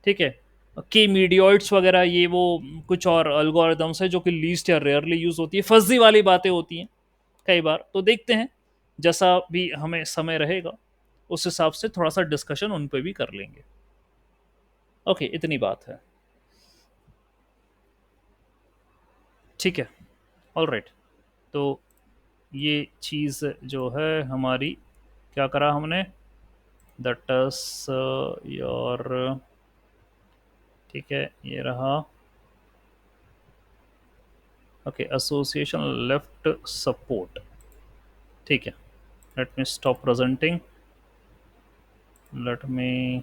ठीक है, की मीडियोइड्स वगैरह ये वो कुछ और अल्गोरिदम्स है जो कि लीस्ट या रेयरली यूज होती है, फजी वाली बातें होती हैं कई बार, तो देखते हैं जैसा भी हमें समय रहेगा उस हिसाब से थोड़ा सा डिस्कशन उन पे भी कर लेंगे। ओके, इतनी बात है। ठीक है, ऑल राइट। तो ये चीज़ जो है हमारी, क्या करा हमने, दैट इज योर, ठीक है, ये रहा ओके, एसोसिएशन लेफ्ट सपोर्ट, ठीक है। Let me stop presenting, let me